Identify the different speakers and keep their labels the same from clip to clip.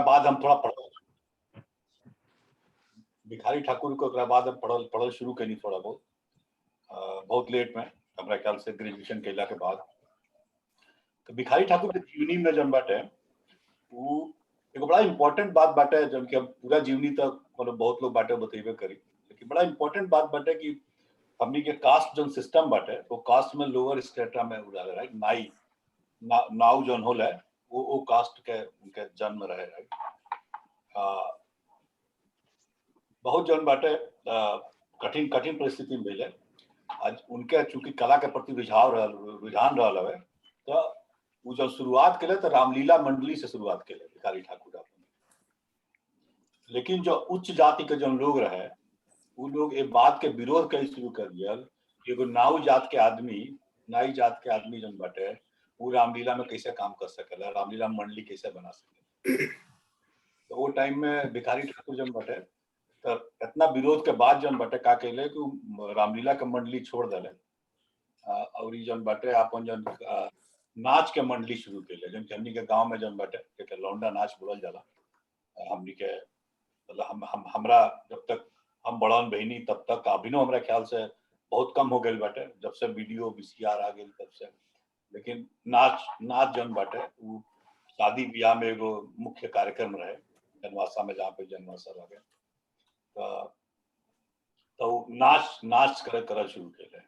Speaker 1: बाद हम थोड़ा भिखारी ठाकुर को बाद हम पढ़ल शुरू करी थोड़ा बहुत लेट में, हमारे ख्याल से ग्रेजुएशन कैला के बाद। तो भिखारी ठाकुर के जीवनी में जन बाटे वो एक बड़ा इम्पोर्टेंट बात बाटे, जब कि हम पूरा जीवनी तक मतलब बहुत लोग बाटे बतेबे करी, लेकिन बड़ा इम्पोर्टेंट बात बाटे कि हमनी के कास्ट जो सिस्टम बाटे वो कास्ट में लोअर स्टेटा में उड़ाले, राइट। नाउ जन होला वो कास्ट के उनके जन्म रहे, राइट। बहुत जन बाटे कठिन परिस्थिति में भेजे। आज उनके चूंकि कला के प्रति रुझान रहल है, तो वो जब शुरुआत के तो रामलीला मंडली से शुरुआत के भिखारी ठाकुर अपन। लेकिन जो उच्च जाति के जो लोग रहे वो लोग एक बात के विरोध कई शुरू कर दिया, एगो नाई जात के आदमी जन बाटे वो रामलीला में कैसे काम कर सकेला, रामलीला मंडली कैसे बना सके। तो वो टाइम में भिखारी ठाकुर जन बाटे तो इतना विरोध के बाद जन बाटे का कहले कि रामलीला के मंडली छोड़ दिले और जन बाटे अपन जन नाच के मंडली शुरू कैले, जन हमनी के गांव में जन बाटे लौंडा नाच बोलल जाला। हमनी के मतलब हमरा जब तक हम बड़न बहनी तब तक अभिनव हमरा ख्याल से बहुत कम हो गए बाटे, जब से वीडियो VCR आ गए तब से। लेकिन नाच जन बाटे वो शादी ब्याह में एगो मुख्य कार्यक्रम रहे जनवासा में, जहाँ पे जनवासा लगे तो नाच करे शुरू कैले।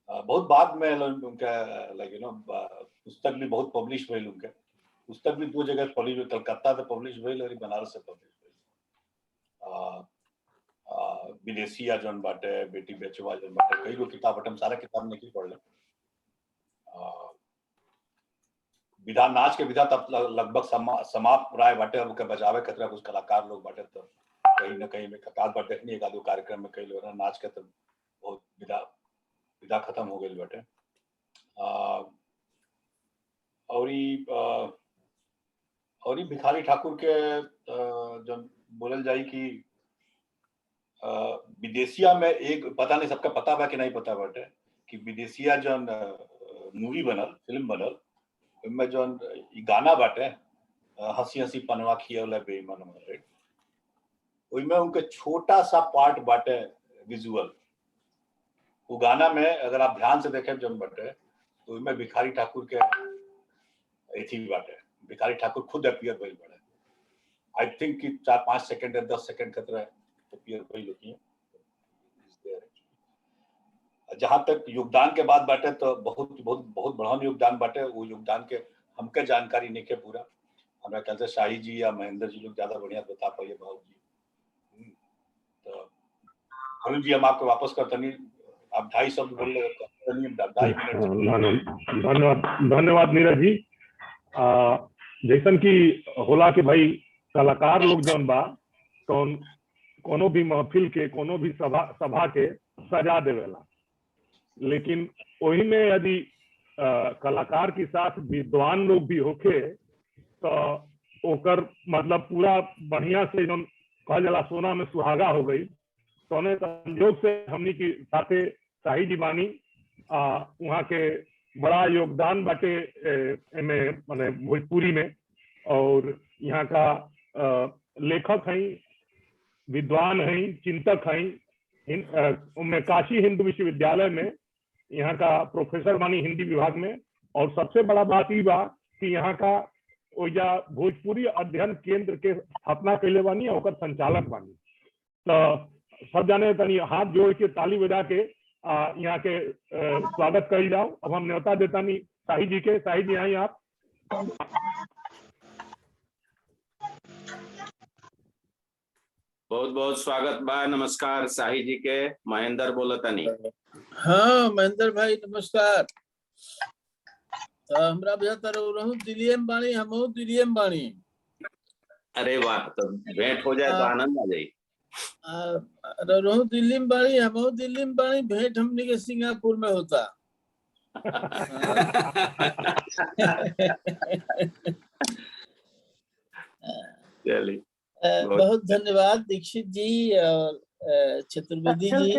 Speaker 1: बहुत बाद में उनका लाइक पुस्तक भी बहुत पब्लिश भइल, उनके पुस्तक भी 2 जगह पब्लिश हुई, कलकत्ता से पब्लिश भइल और बनारस से पब्लिश भइल। विदेशिया जन बाटे, बेटी बेचवा जन बाटे, कई गो किताब बाटे, हम सारा किताब नहीं पढ़ले। विधा नाच के विधा तब लगभग समाप्त प्राय बाटे, अब के बजावे खतरा कुछ कलाकार लोग बाटे, तो कहीं न कहीं में कतार पर देखनी एक आधो कार्यक्रम में कई लोग नाच के तो बहुत विधा खत्म हो गई बाटे। और भिखारी ठाकुर के जब बोलल जाई कि विदेशिया में एक पता नहीं सबका पता बा कि नहीं पता बाटे कि विदेशिया जन मूवी बनल, फिल्म बनल, में जन गाना बाटे हंसी हंसी पनवा खियौले बेईमान बाटे, में उनके छोटा सा पार्ट बाटे विजुअल। वो गाना में अगर आप ध्यान से देखें जन बाटे तो उसमें भिखारी ठाकुर के एथी बाटे, भिखारी ठाकुर खुद अपीयर भइल बाटे। आई थिंक कि 4-5 सेकंड या 10 सेकंड खतरा अपीयर भइल होती। जहां तक योगदान के बाद बाटे तो बहुत बड़ा योगदान बाटे। वो योगदान के हमके जानकारी नहीं के पूरा, हमरा ख्याल से शाही जी या महेंद्र जी लोग ज्यादा बढ़िया बता पाइए भाव जी। तो अरुण जी हम आपको वापस करते नहीं, आप 2.5 शब्द बोल रहे, 2.5 मिनट।
Speaker 2: धन्यवाद नीरज जी। जैसन की होला कि भाई कलाकार लोग जौन बा तो कोनो भी महफिल के कोनो भी सभा के सजा देवेला, लेकिन वही में यदि कलाकार के साथ विद्वान लोग भी होके तो ओकर मतलब पूरा बढ़िया से जो कहल जाला सोना में सुहागा हो गई। तो संयोग से हमनी की साथे शाही जी बानी, वहाँ के बड़ा योगदान बाटे में माने भोजपुरी में, और यहाँ का लेखक हैं, विद्वान हैं, चिंतक हैं। काशी हिंदू विश्वविद्यालय में यहाँ का प्रोफेसर बानी हिंदी विभाग में। और सबसे बड़ा बात ये बा कि यहाँ का ओजा भोजपुरी अध्ययन केंद्र के स्थापना कैले बानी और ओकर संचालक बानी। तो सब जाने तनी हाथ जोड़ के ताली बजा के यहाँ के स्वागत कर जाओ। अब हम न्योता देता नहीं शाही जी के। शाही जी आई आप।
Speaker 3: बहुत बहुत स्वागत बा, नमस्कार शाही जी के। महेंद्र बोलतनी।
Speaker 4: हाँ महेंद्र भाई नमस्कार। हमरा बेहतर रहूं दिल्ली में बाणी, हम दिल्ली में बाणी।
Speaker 3: अरे वाह, तो भेंट हो जाए तो आनंद आ जाए।
Speaker 4: रहूं दिल्ली में बाणी, हम दिल्ली में बाणी, भेंट हमने के सिंगापुर में होता।
Speaker 3: चलिए
Speaker 4: बहुत धन्यवाद दीक्षित जी और चतुर्वेदी जी।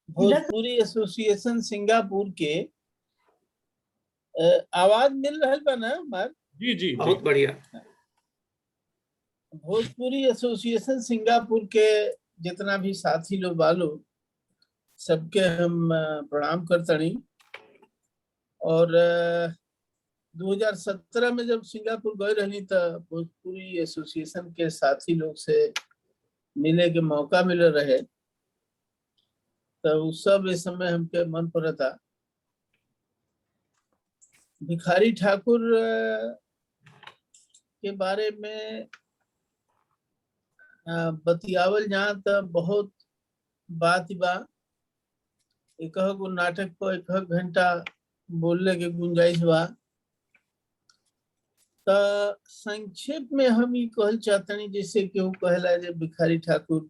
Speaker 4: भोजपुरी एसोसिएशन सिंगापुर के आवाज मिल रहा बा ना हमार?
Speaker 5: जी जी बहुत बढ़िया।
Speaker 4: भोजपुरी एसोसिएशन सिंगापुर के जितना भी साथी लोग बालो सबके हम प्रणाम करतनी। और 2017 में जब सिंगापुर गए रहनी तो भोजपुरी एसोसिएशन के साथी लोग से मिले के मौका मिले रहे, तो उस सब इस समय हमके मन पड़ता। भिखारी ठाकुर के बारे में बतियावल जहाँ तो बहुत बात बा। एक गो नाटक पर एक घंटा बोलने के गुंजाइश बा। तो संक्षेप में हम ये कहल चाहतनी, जैसे केहू कहला जे भिखारी ठाकुर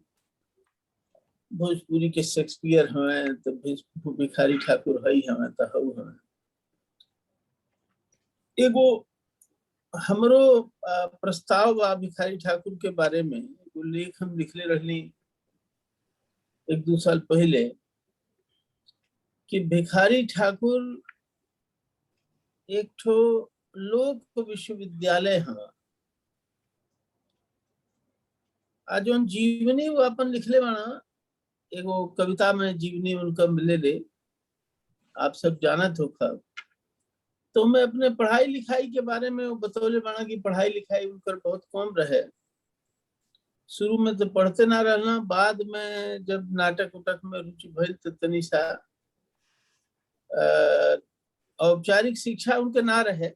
Speaker 4: भोजपुरी के शेक्सपियर हमें, तो भिखारी ठाकुर हई हमें तो हऊ हमें। एगो हमरो प्रस्ताव बा भिखारी ठाकुर के बारे में। एगो लेख हम लिखले रहनी 1-2 साल पहले कि भिखारी ठाकुर एक ठो लोक विश्वविद्यालय है। आज जो जीवनी वो अपन लिखले बाना, एगो कविता में जीवनी उनका मिले ले, आप सब जानत हो खब। तो मैं अपने पढ़ाई लिखाई के बारे में वो बतौले बाना कि पढ़ाई लिखाई उनकर बहुत कम रहे। शुरू में तो पढ़ते ना रहना, बाद में जब नाटक उटक में रुचि भइल तो तनी सा औपचारिक शिक्षा उनके ना रहे।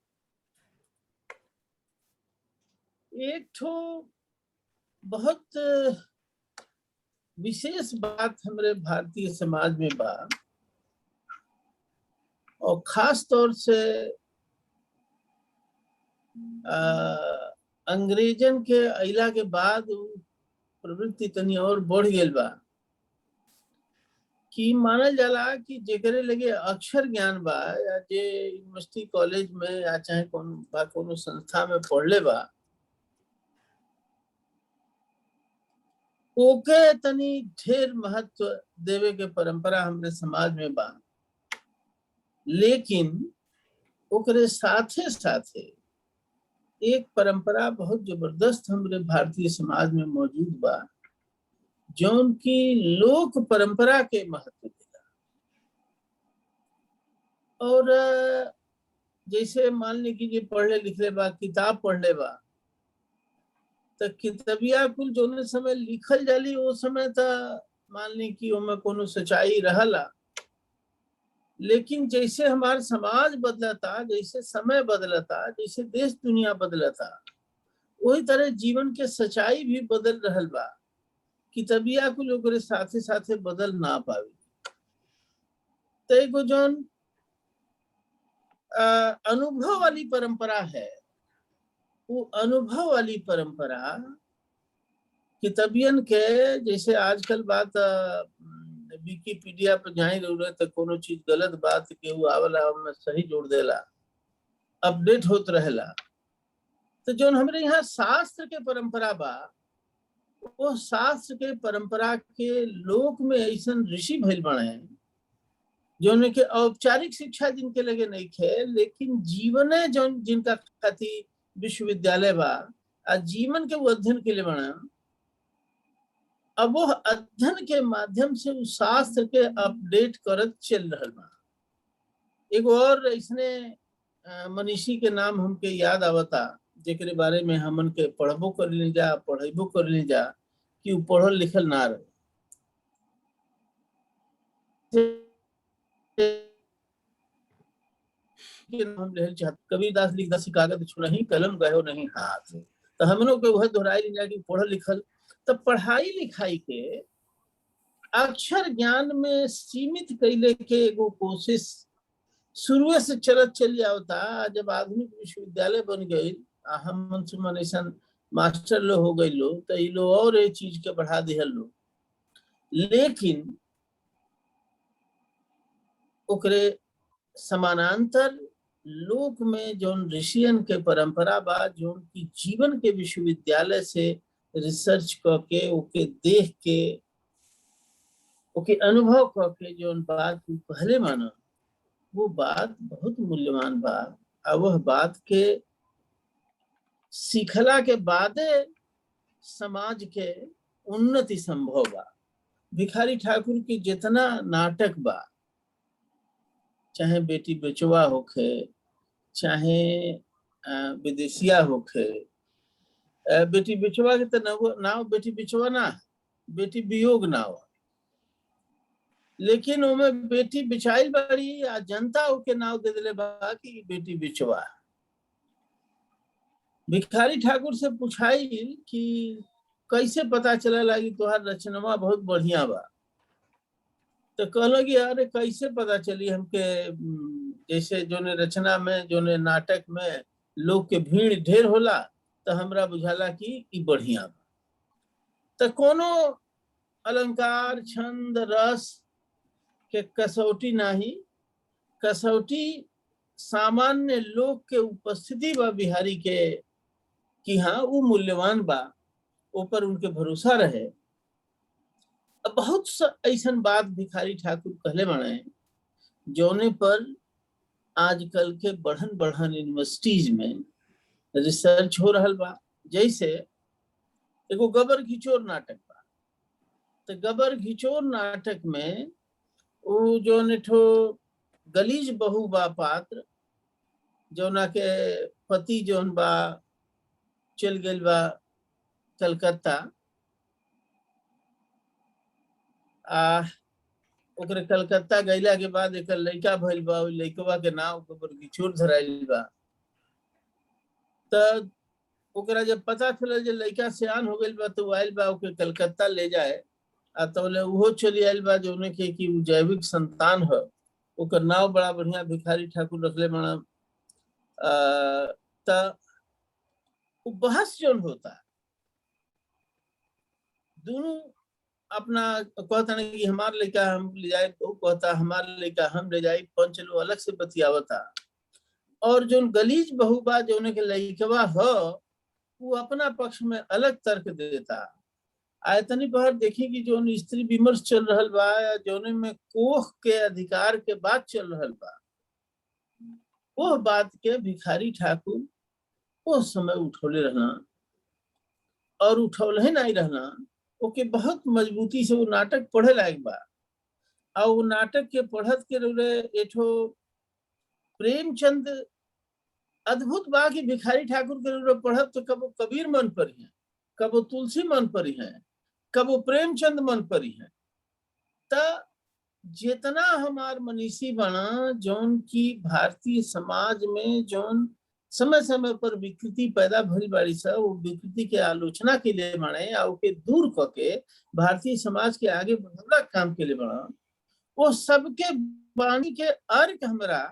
Speaker 4: एक ठो बहुत विशेष बात हमारे भारतीय समाज में बा, और खास तौर से अंग्रेजन के अइला के बाद प्रवृत्ति तनी और बढ़ गई बा कि मानल जाला कि जेकरे लगे अक्षर ज्ञान बा, या जे यूनिवर्सिटी कॉलेज में या चाहे कोनो संस्था में पढ़ले बा, ओके तनी ढेर महत्व देवे के परंपरा हमरे समाज में बा। लेकिन ओकरे साथे साथे एक परंपरा बहुत जबरदस्त हमरे भारतीय समाज में मौजूद बा, जौन की लोक परंपरा के महत्व देला। और जैसे मान ली कि जे पढ़ले लिखले बा, किताब पढ़ले बा, तो किताबिया कुल जोने समय लिखल जाली वो समय तो मान ली कि ओमे कोनो सच्चाई रहला। लेकिन जैसे हमार समाज बदलता, जैसे समय बदलता, जैसे देश दुनिया बदलता, वही तरह जीवन के सच्चाई भी बदल रहल बा। किताबिया को लोग साथे साथे बदल ना पावी। तो एगो जौन अनुभव वाली परंपरा है, वो अनुभव वाली परंपरा किताबियन के, जैसे आजकल बात विकिपीडिया पर जाए जरूरत है, कोनो चीज गलत बात के वो आवला में सही जोड़ देला, अपडेट होत रहेला। तो जो हमरे यहाँ शास्त्र के परंपरा बा, वो शास्त्र के परंपरा के लोक में ऐसा ऋषि भइल बने जो के औपचारिक शिक्षा जिनके लगे नहीं थे, लेकिन जीवने जो जिनका खातिर विश्वविद्यालय बा, जीवन के वो अध्ययन के लिए बना। अब वो अध्ययन के माध्यम से उस शास्त्र के अपडेट करत चल रहा बा। एक और इसने मनीषी के नाम हमके याद आवता, जेकरे बारे में हमन के पढ़बो कर ले जा, पढ़ेबो कर ले जा कि वो पढ़ल लिखल ना रहे। हम ले चाहत कबीरदास लिखदा सी कागज छुड़ही, कलम गयो नहीं हाथ। तो हमनों के वह दोहराई ले जा कि पढ़ल लिखल। तो पढ़ाई लिखाई के अक्षर ज्ञान में सीमित कैले के एगो कोशिश शुरू से चलत चली आवता। जब आधुनिक विश्वविद्यालय बन गई, हम सुमन ऐसा मास्टर लो हो गई लो, तो ये लो और ये चीज के बढ़ा दिहल लो। लेकिन ओकरे समानांतर लोक में जौन ऋषियन के परंपरा बा, जौन की जीवन के विश्वविद्यालय से रिसर्च करके ओके देख के ओके अनुभव करके जो बात तू पहले माना वो बात बहुत मूल्यवान बा। और वह बात के सीखला के बाद समाज के उन्नति संभव बा। भिखारी ठाकुर की जितना नाटक बा, चाहे बेटी बेचवा होखे, चाहे विदेशिया होखे, बेटी बेचवा के तो नाव बेटी बेचवा ना, बेटी वियोग नाव, लेकिन ओमे बेटी बिछाइल बड़ी आ जनता ओके नाव दे दिले बा कि बेटी बिचवा। भिखारी ठाकुर से पूछाई कि कैसे पता चला लगी तोहार रचनवा बहुत बढ़िया बा, तो कहलो कि अरे कैसे पता चली हमके, जैसे जोने रचना में जोने नाटक में लोग के भीड़ ढेर होला तो हमरा बुझाला कि ई बढ़िया बा। तो कोनो अलंकार छंद रस के कसौटी नहीं, कसौटी सामान्य लोग के उपस्थिति बा बिहारी के कि हाँ वो मूल्यवान बा, ऊपर उनके भरोसा रहे। अब बहुत ऐसा बात भिखारी ठाकुर कहले बने जोने पर आजकल के बढ़न बढ़न यूनिवर्सिटीज में रिसर्च हो रहा बा। जैसे एगो गबर घिचोर नाटक बा, तो गबर घिचोर नाटक में वो जो ठो गलीज बहू बा पात्र, जोना के पति जोन बा चल गए बा कलकत्ता, ओकरे कलकत्ता गईला के बाद एक लड़का भइल बा, लड़कवा के नाम गबर घिचोर धराइल बा। त ओकरा जब पता चलल जे लड़का सियान हो गइल बा तो आइल बा ओके कलकत्ता ले जाए, आ तौले उहो चली आइल बा जोने के कि जैविक संतान है। ओकर नाव बड़ा बढ़िया भिखारी ठाकुर रखले बना। त बहस जोन होता दोनों अपना कहता नहीं कि हमार लड़का हम ले जाए, तो कहता हमार लड़का हम ले जाए, पंच लोग अलग से बतियावता। और जो गलीज बहू बा जोने के लड़कवा हो वो अपना पक्ष में अलग तर्क देता। आयतनी पर देखी कि जो स्त्री विमर्श चल रहा बा या जोने में कोख के अधिकार के बात चल रहा बा, वो बात के भिखारी ठाकुर उस समय उठौले रहना, और उठौले नहीं रहना ओके बहुत मजबूती से वो नाटक पढ़े लायक बा। और वो नाटक के पढ़त के रोले एठो प्रेमचंद अद्भुत बा कि भिखारी ठाकुर के रोले पढ़त तो कबो कबीर मन पर है, कबो तुलसी मन पर है, कबो प्रेमचंद मन पर है। त जितना हमार मनीषी बना जौन की भारतीय समाज में जौन समय समय पर विकृति पैदा भइल बाड़ी सा, वो विकृति के आलोचना के लिए बने और के दूर करके भारतीय समाज के आगे बढ़ावला काम के लिए बना। वो सबके वाणी के अर्क हमरा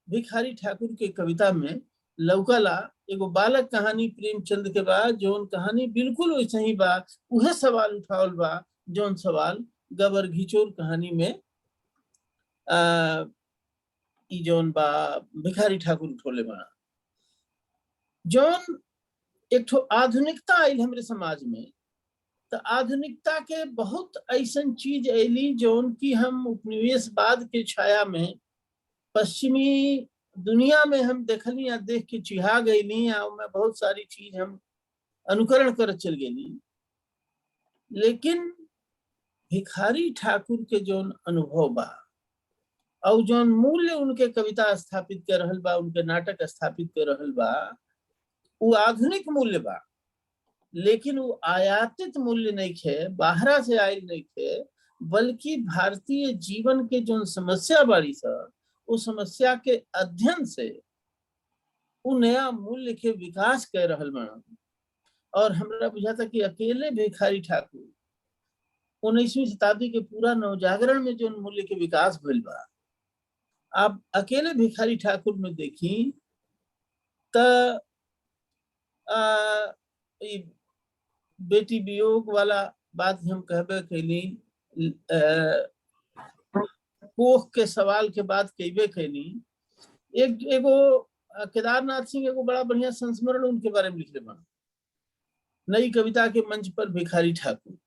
Speaker 4: भिखारी ठाकुर के कविता में लौकला। एगो बालक कहानी प्रेमचंद के बाद जौन कहानी बिल्कुल वैसे ही बा, उहे सवाल उठावल बा जौन सवाल गबर घिचोर कहानी में जौन बा भिखारी ठाकुर उठोले बना। जौन एक ठो आधुनिकता आयल हमरे समाज में, तो आधुनिकता के बहुत ऐसा चीज ऐली जौन की हम उपनिवेशवाद के छाया में पश्चिमी दुनिया में हम देखली या देख के चिढ़ा गईली, या में बहुत सारी चीज हम अनुकरण कर चल गई। लेकिन भिखारी ठाकुर के जौन अनुभव बा और जौन मूल्य उनके कविता स्थापित कर रहल बा, उनके नाटक स्थापित कर रहल बा, वो आधुनिक मूल्य बा, लेकिन वो आयातित मूल्य नहीं खे, बाहरा से आयल नहीं खे, बल्कि भारतीय जीवन के जो समस्या बाड़ी सा, वो समस्या के अध्ययन से वो नया मूल्य के विकास कर रहल बा। और हमरा बुझाता कि अकेले भिखारी ठाकुर 19वीं शताब्दी के पूरा नवजागरण में जो मूल्य के विकास भइल बा, आप अकेले भिखारी ठाकुर में देखी त बेटी वियोग वाला बात हम कहबे कैली, कोख के सवाल के बात कहबे कैली। एगो केदारनाथ सिंह एगो बड़ा बढ़िया संस्मरण उनके बारे में लिखले बा, नई कविता के मंच पर भिखारी ठाकुर।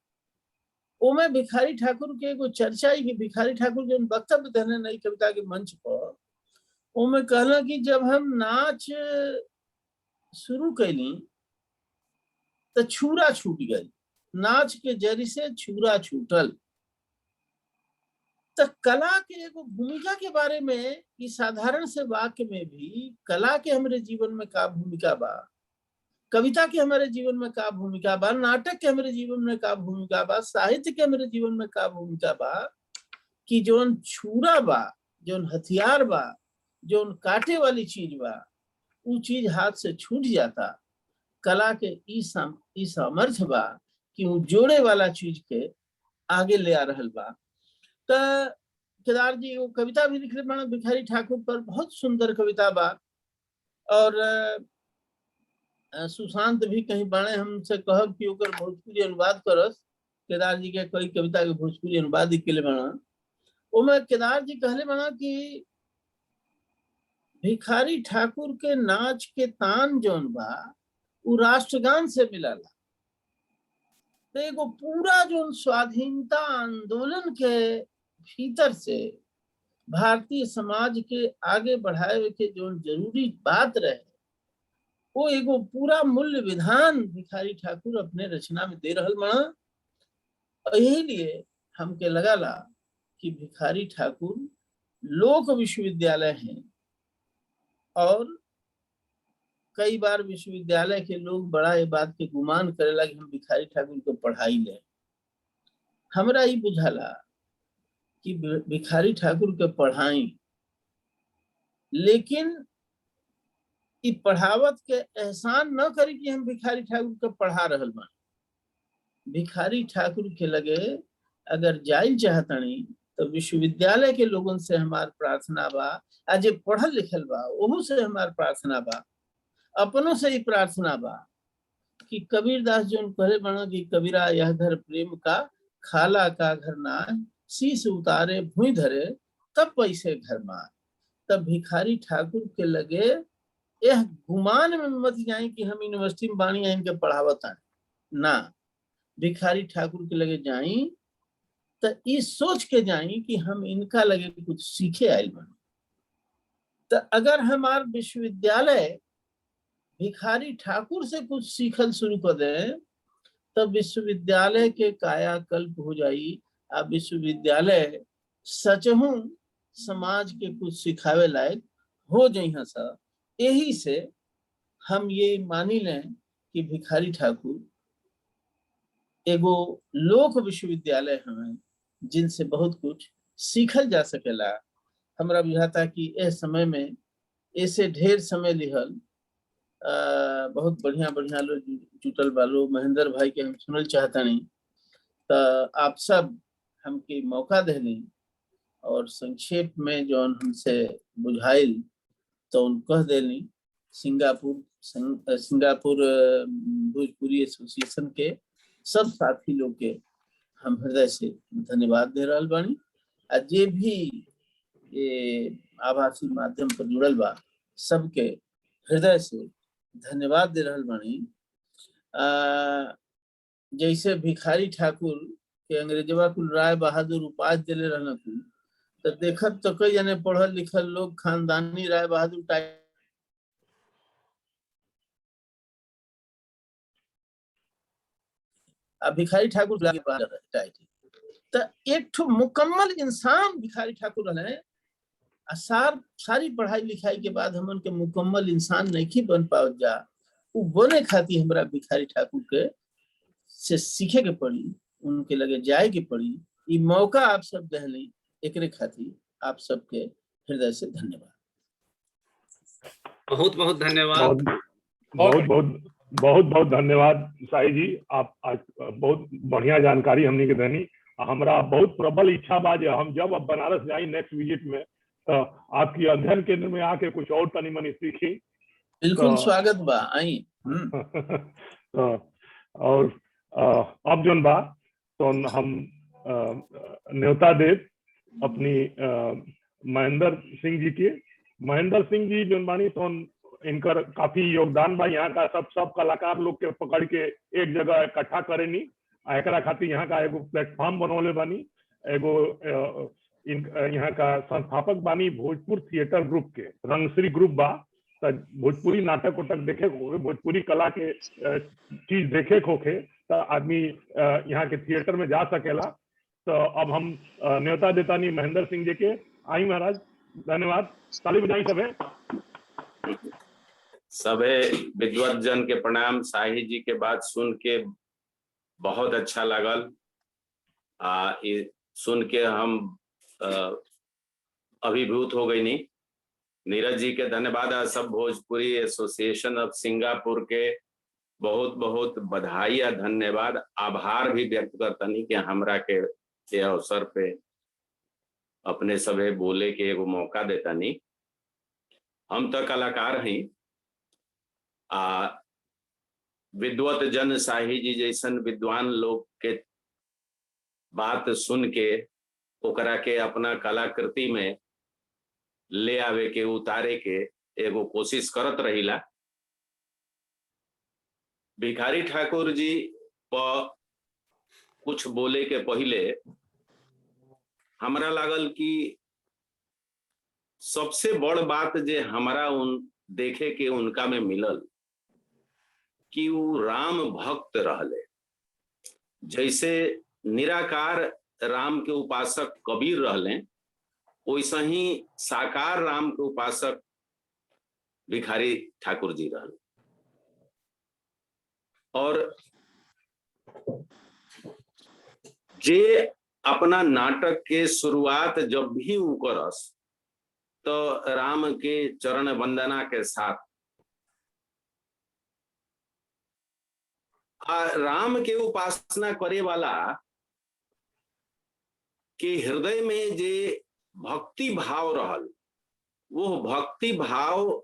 Speaker 4: ओमे भिखारी ठाकुर के एगो चर्चा है कि भिखारी ठाकुर जो वक्तव्य देने नई कविता के मंच पर, ओमे कहला कि जब हम नाच शुरू कैली तो छुरा छूट गई, नाच के जरी से छुरा छूटल। तो कला के एगो भूमिका के बारे में इस साधारण से वाक्य में भी कला के हमारे जीवन में का भूमिका बा, कविता के हमारे जीवन में का भूमिका बा, नाटक के हमारे जीवन में का भूमिका बा, साहित्य के हमारे जीवन में का भूमिका बा, कि जोन छुरा बा, जोन हथियार बा, जोन काटे वाली चीज बा, वो चीज हाथ से छूट जाता। कला के ई सामर्थ्य बा कि वो जोड़े वाला चीज के आगे ले आ रहल बा। तो केदार जी वो कविता भी लिख रहे भिखारी ठाकुर पर, बहुत सुंदर कविता बा। और सुशांत भी कहीं बाणे हमसे कहब कि ओकर भोजपुरी अनुवाद करस, केदार जी के कई कविता के भोजपुरी अनुवाद के बना। ओमे केदार जी कहले बना कि भिखारी ठाकुर के नाच के तान जोन बा वो राष्ट्रगान से मिलाला। तो एगो पूरा जो स्वाधीनता आंदोलन के भीतर से भारतीय समाज के आगे बढ़ाए के जो जरूरी बात रहे, वो एगो पूरा मूल्य विधान भिखारी ठाकुर अपने रचना में दे रहल बना। यही लिए हमके लगाला कि भिखारी ठाकुर लोक विश्वविद्यालय हैं, और कई बार विश्वविद्यालय के लोग बड़ा ये बात के गुमान करेला कि हम भिखारी ठाकुर को पढ़ाई ले। हमरा ही बुझाला कि भिखारी ठाकुर के पढ़ाई, लेकिन ई पढ़ावत के एहसान न करी कि हम भिखारी ठाकुर के पढ़ा रहल बा। भिखारी ठाकुर के लगे अगर जाइल चाहतनी तो विश्वविद्यालय के लोगन से हमार प्रार्थना बा, आज पढ़ल लिखल बा ओहू से हमार प्रार्थना बा, अपनों से ही प्रार्थना बा कि कबीरदास जो कहले बना कि कबीरा यह घर प्रेम का, खाला का घर ना, शीश उतारे भूई धरे तब पैसे घर मार। तब भिखारी ठाकुर के लगे यह गुमान में मत जाए कि हम यूनिवर्सिटी में बानी इनके पढ़ावत ना, भिखारी ठाकुर के लगे जाई तो इस सोच के जाई कि हम इनका लगे कुछ सीखे आयल बने। तो अगर हमार विश्वविद्यालय भिखारी ठाकुर से कुछ सीखल शुरू कर दे, तब विश्वविद्यालय के कायाकल्प हो जाई। अब विश्वविद्यालय सचहू समाज के कुछ सिखावे लायक हो जाई है सर। यही से हम ये मानी लें कि भिखारी ठाकुर एगो लोक विश्वविद्यालय हमें जिनसे बहुत कुछ सीखल जा सकेला। हमरा बुझाता कि इस समय में ऐसे ढेर समय लिहल बहुत बढ़िया बढ़िया लोग जुटल बालो। महेंद्र भाई के हम सुनल चाहता नहीं, तो आप सब हमके मौका देनी और संक्षेप में जो हमसे बुझाइल तो उन कह देनी। सिंगापुर भोजपुरी एसोसिएशन के सब साथी लोग के हम हृदय से धन्यवाद दे रहा बानी। जे भी ये आभासी माध्यम पर जुड़ल बा सबके हृदय से धन्यवाद दे रहा बानी। जैसे भिखारी ठाकुर के अंग्रेजवा कुल राय बहादुर उपाधि दिले रहना कुल, तो देखत तो कई जने पढ़ल लिखल लोग खानदानी राय बहादुर टाइप भिखारी ठाकुर तो एक ठो मुकम्मल इंसान भिखारी ठाकुर रहे। सारी पढ़ाई लिखाई के बाद हम उनके मुकम्मल इंसान नहीं बन पाओ जा, वो बने खाती हमरा भिखारी ठाकुर के से सीखे के पड़ी, उनके लगे जाए के पड़ी। ये मौका आप सब दहली, एकरे खातिर आप सबके हृदय से धन्यवाद।
Speaker 3: बहुत बहुत धन्यवाद।
Speaker 2: बहुत बहुत धन्यवाद शाही जी, आप आज बहुत बढ़िया जानकारी हमने के देनी। हमरा बहुत प्रबल इच्छा बा जे हम जब अब बनारस जाई नेक्स्ट विजिट में तो आपकी अध्ययन केंद्र में आके कुछ और तनी मनी सीखी।
Speaker 4: बिल्कुल स्वागत बा, आई।
Speaker 2: और अब जोन बा तो हम न्योता देव अपनी महेंद्र सिंह जी के। महेंद्र सिंह जी जोन बानी तो इनकर काफी योगदान बा, यहाँ का सब कलाकार लोग के पकड़ के एक जगह इकट्ठा करेनी एकरा खातिर यहाँ का एगो प्लेटफॉर्म बनौले बानी। एगो यहाँ का संस्थापक बानी भोजपुर थिएटर ग्रुप के, रंगश्री ग्रुप बा। तो भोजपुरी नाटक उटक देखे होके, भोजपुरी कला के चीज देखे होके तो आदमी यहाँ के थिएटर में जा सकेला। तो अब हम न्योता देता नहीं महेंद्र सिंह जी के। आई महाराज, धन्यवाद। ताली बजाई
Speaker 3: सबे विद्वत जन के प्रणाम। शाही जी के बात सुन के बहुत अच्छा लागल। सुन के हम अभिभूत हो गई। नहीं, नीरज जी के धन्यवाद। सब भोजपुरी एसोसिएशन ऑफ सिंगापुर के बहुत बहुत बधाई या धन्यवाद, आभार भी व्यक्त करतनी कि हमरा के ये अवसर पे अपने सभे बोले के एगो मौका देता। नहीं, हम तो कलाकार हैं। विद्वत जन शाही जी जैसन विद्वान लोग के बात सुन के ओकरा के अपना कलाकृति में ले आवे के, उतारे के एगो कोशिश करत रहिला। भिखारी ठाकुर जी पर कुछ बोले के पहले हमरा लागल कि सबसे बड़ बात जे हमरा उन देखे के उनका में मिलल कि वो राम भक्त रहले। जैसे निराकार राम के उपासक कबीर रहले, वैसे ही साकार राम के उपासक भिखारी ठाकुर जी रहले। और जे अपना नाटक के शुरुआत जब भी वो करस तो राम के चरण वंदना के साथ राम के उपासना करे वाला के हृदय में जे भक्ति भाव रहल, वो भक्ति भाव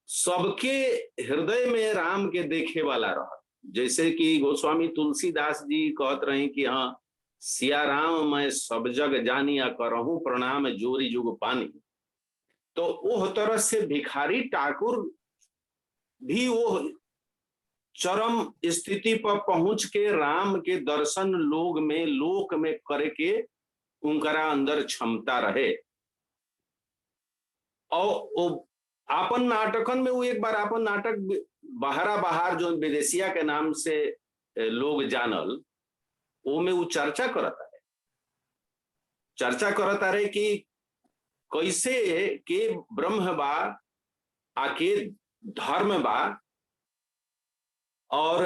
Speaker 3: सबके हृदय में राम के देखे वाला रहल। जैसे कि गोस्वामी तुलसीदास जी कहत रहे कि हाँ, सिया राम मैं सब जग जानिया करहूं प्रणाम जोरी जुग पानी। तो वो तरह से भिखारी ठाकुर भी वो चरम स्थिति पर पहुंच के राम के दर्शन लोक में करे के उनकरा अंदर क्षमता रहे। और आपन नाटकन में वो एक बार आपन नाटक बहार जो विदेशिया के नाम से लोग जानल, वो में वो चर्चा करता रहे कि कैसे के ब्रह्म बा आके धर्म बा, और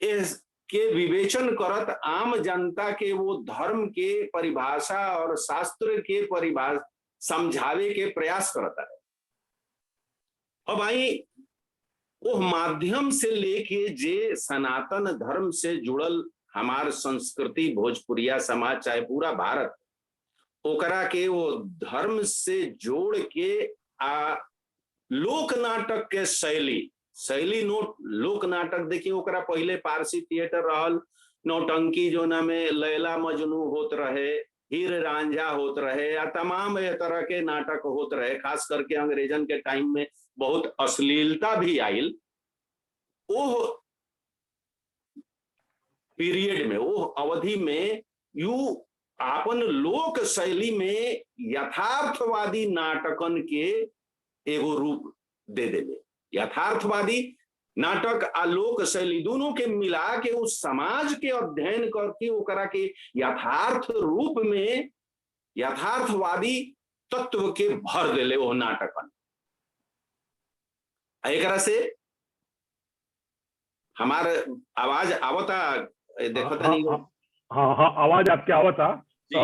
Speaker 3: इसके विवेचन करत आम जनता के वो धर्म के परिभाषा और शास्त्र के परिभाषा समझावे के प्रयास करता है। अब आई वो माध्यम से लेके जे सनातन धर्म से जुड़ल हमार संस्कृति भोजपुरिया समाज चाहे पूरा भारत, ओकरा के वो धर्म से जोड़ के लोक नाटक के शैली लोक नाटक देखिए, ओकरा पहले पारसी थिएटर रहल, नौटंकी जो ना में लैला मजनू होत रहे, हीर रांझा होत रहे, या तमाम तरह के नाटक होत रहे। खास करके अंग्रेजन के टाइम में बहुत अश्लीलता भी आयल। वो पीरियड में, वो अवधि में यू आपन लोक शैली में यथार्थवादी नाटकन के एगो रूप दे देले। यथार्थवादी नाटक आ लोक शैली दोनों के मिला के उस समाज के अध्ययन करके ओकरा के यथार्थ रूप में यथार्थवादी तत्व के भर देले वो नाटकन। एकरा से हमार आवाज आवता देखो था नहीं?
Speaker 2: हाँ, आवाज आपके आवता। तो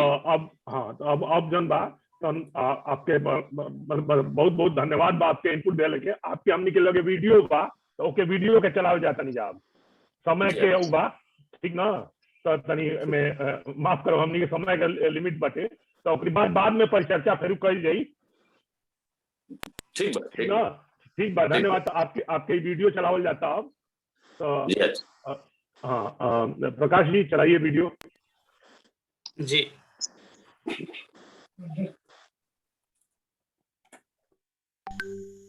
Speaker 2: अब जन बा तो आपके बहुत बहुत धन्यवाद बा आपके इनपुट दे लेके। आपके हमनी के लगे वीडियो बा तो ओके वीडियो के चलावे जाता नहीं जाब समय के बा, ठीक ना? तो तनी में माफ करो, हमनी के समय के लिमिट बाटे, तो ओकरी बाद में परिचर्चा फिर कइल जाई।
Speaker 3: ठीक
Speaker 2: ना? ठीक बा, धन्यवाद। आपके वीडियो चलावल जाता अब तो हाँ, प्रकाश जी चलाइए वीडियो
Speaker 5: जी।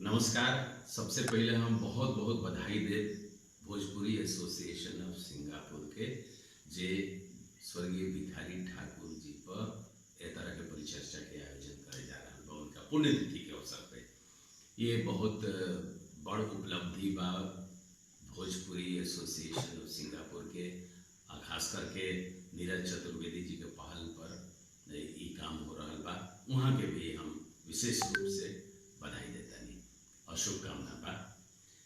Speaker 6: नमस्कार। सबसे पहले हम बहुत बहुत बधाई दे
Speaker 3: भोजपुरी एसोसिएशन ऑफ सिंगापुर के जे स्वर्गीय भिखारी ठाकुर जी पर ए तरह के परिचर्चा के आयोजन करे जा रहा बा उनका पुण्यतिथि के अवसर पे। ये बहुत बड़ उपलब्धि बा भोजपुरी एसोसिएशन ऑफ सिंगापुर के, खास करके नीरज चतुर्वेदी जी के पहल पर ये काम हो रहा बा। वहाँ के भी हम विशेष रूप से बधाई देतानी और शुभकामना बा।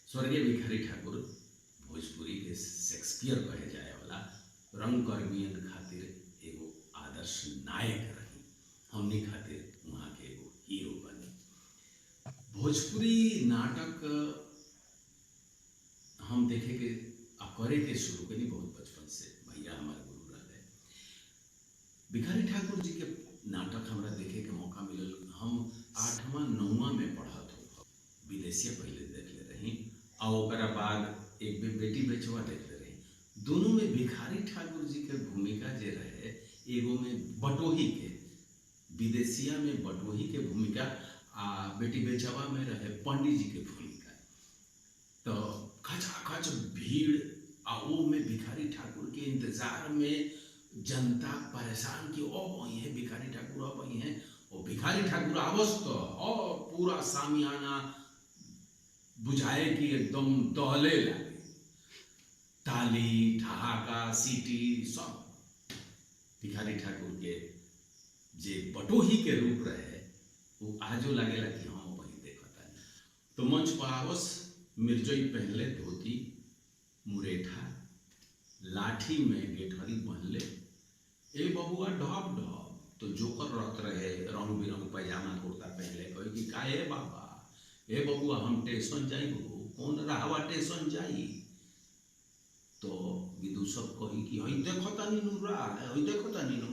Speaker 3: स्वर्गीय भिखारी ठाकुर भोजपुरी के शेक्सपियर कहे जाए वाला रंगकर्मियन खातिर एगो आदर्श नायक रही, हमने खातिर वहाँ के एगो हीरो बने। भोजपुरी नाटक हम देखे के करे के शुरू करी बहुत बचपन से, भैया हमारे गुरु रहे। भिखारी ठाकुर जी के नाटक हमरा देखे के मौका मिलल। हम 8वां 9वां में पढ़त हो, विदेशिया पहले देख ले रही और ओकरा बाद एक बेटी बेचवा देख ले रही। दोनों में भिखारी ठाकुर जी के भूमिका जे रहे, एगो में बटोही के, विदेशिया में बटोही के भूमिका आ बेटी बेचवा में रहे पंडित जी के भूमिका। तो खचाखच भीड़ आ वो में भिखारी ठाकुर के इंतजार में जनता परेशान कि ओ वही है भिखारी ठाकुर, अब वही है और भिखारी ठाकुर आवस तो और पूरा सामियाना बुझाए कि एकदम दहले लगे, ताली ठहाका सीटी सब। भिखारी ठाकुर के जे बटोही के रूप रहे वो आजो लगेला कि हम वही देखता। तो मंच पर आवस मिर्जई पहले धोती मुरेठा लाठी में गेठरी पहनले, ए बबुआ ढप ढप। तो जोकर रत रहे रंग बिरंग पैजामा कुर्ता पहनले, कहे कि का ए बाबा, ए बबुआ हम स्टेशन जाई, कौन राहवा स्टेशन जाई। तो विदु सब कही कि हई देखो तनी नुरा, हई देखो तनी नु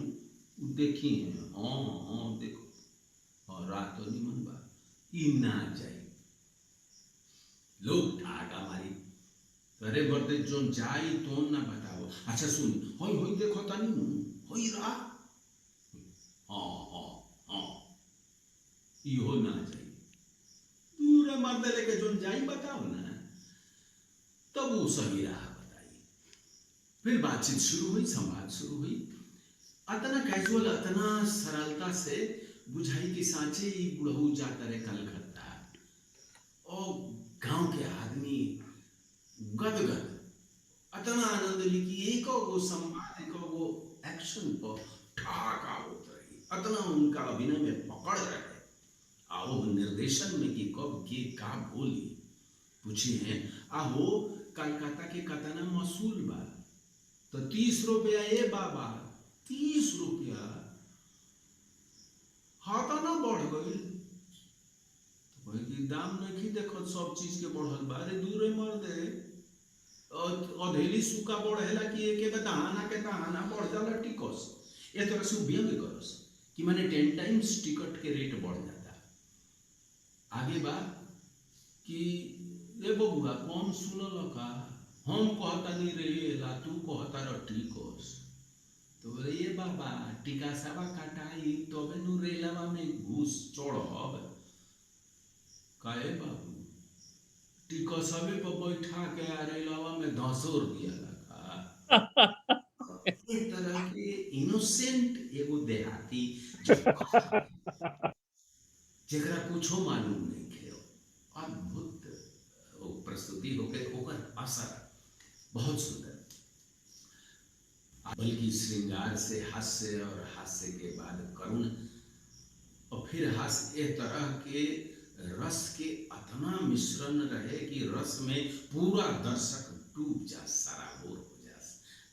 Speaker 3: देखी है, हाँ देखो और रात तो निमन बा ई ना जाई। लोग ठाका मारी, अरे बर्दे जो जाई तो ना बताओ। अच्छा सुन, होई होई देखो तनी नु होई रा, हाँ इहो ना जाई, पूरे मर्द लेके जो जाई बताओ ना, तब वो सही राह बताई। फिर बातचीत शुरू हुई, संवाद शुरू हुई, अतना कैजुअल, अतना सरलता से बुझाई कि सांचे ही बुढ़ऊ जाता रहे कलकत्ता और गांव के आदमी गदगद, अतना आनंद ली कि एक वो संवाद, एक वो एक्शन पर ठाका होत रही, अतना उनका अभिनय में पकड़ रहे आओ निर्देशन में कि कब के का बोली पूछी है। आहो कलकत्ता के कतना मसूल बा, तो 30 रुपया ए बाबा, 30 रुपया हाथा ना बढ़ गई। तो दाम नहीं देखो सब चीज के बढ़ल बा, अरे दूरे मर दे अधेली सूखा बढ़ेला कि एक दहाना के दहाना बढ़ जाला टिकस। ए तरह से व्यंग करस कि माने 10 टाइम्स टिकट के रेट बढ़ जाता। आगे बात कि ए बबुआ कौन सुनल का, हम कहता नहीं रे ला तू कहता र टिकस। तो बोले ये बाबा टिका साबा काटाई तबे नु रेलावा में घुस चढ़ब। काहे बाबू टिकसबे पर बैठा के रेलावा में 10 रुपया लगा। इस तरह के इनोसेंट एगो देहाती जेकरा कुछो मालूम नहीं खे, अद्भुत प्रस्तुति होके ओकर असर बहुत सुंदर, बल्कि श्रृंगार से हास्य और हास्य के बाद करुण और फिर हास्य, एक तरह के रस के अतना मिश्रण रहे कि रस में पूरा दर्शक डूब जा, सराबोर हो जा।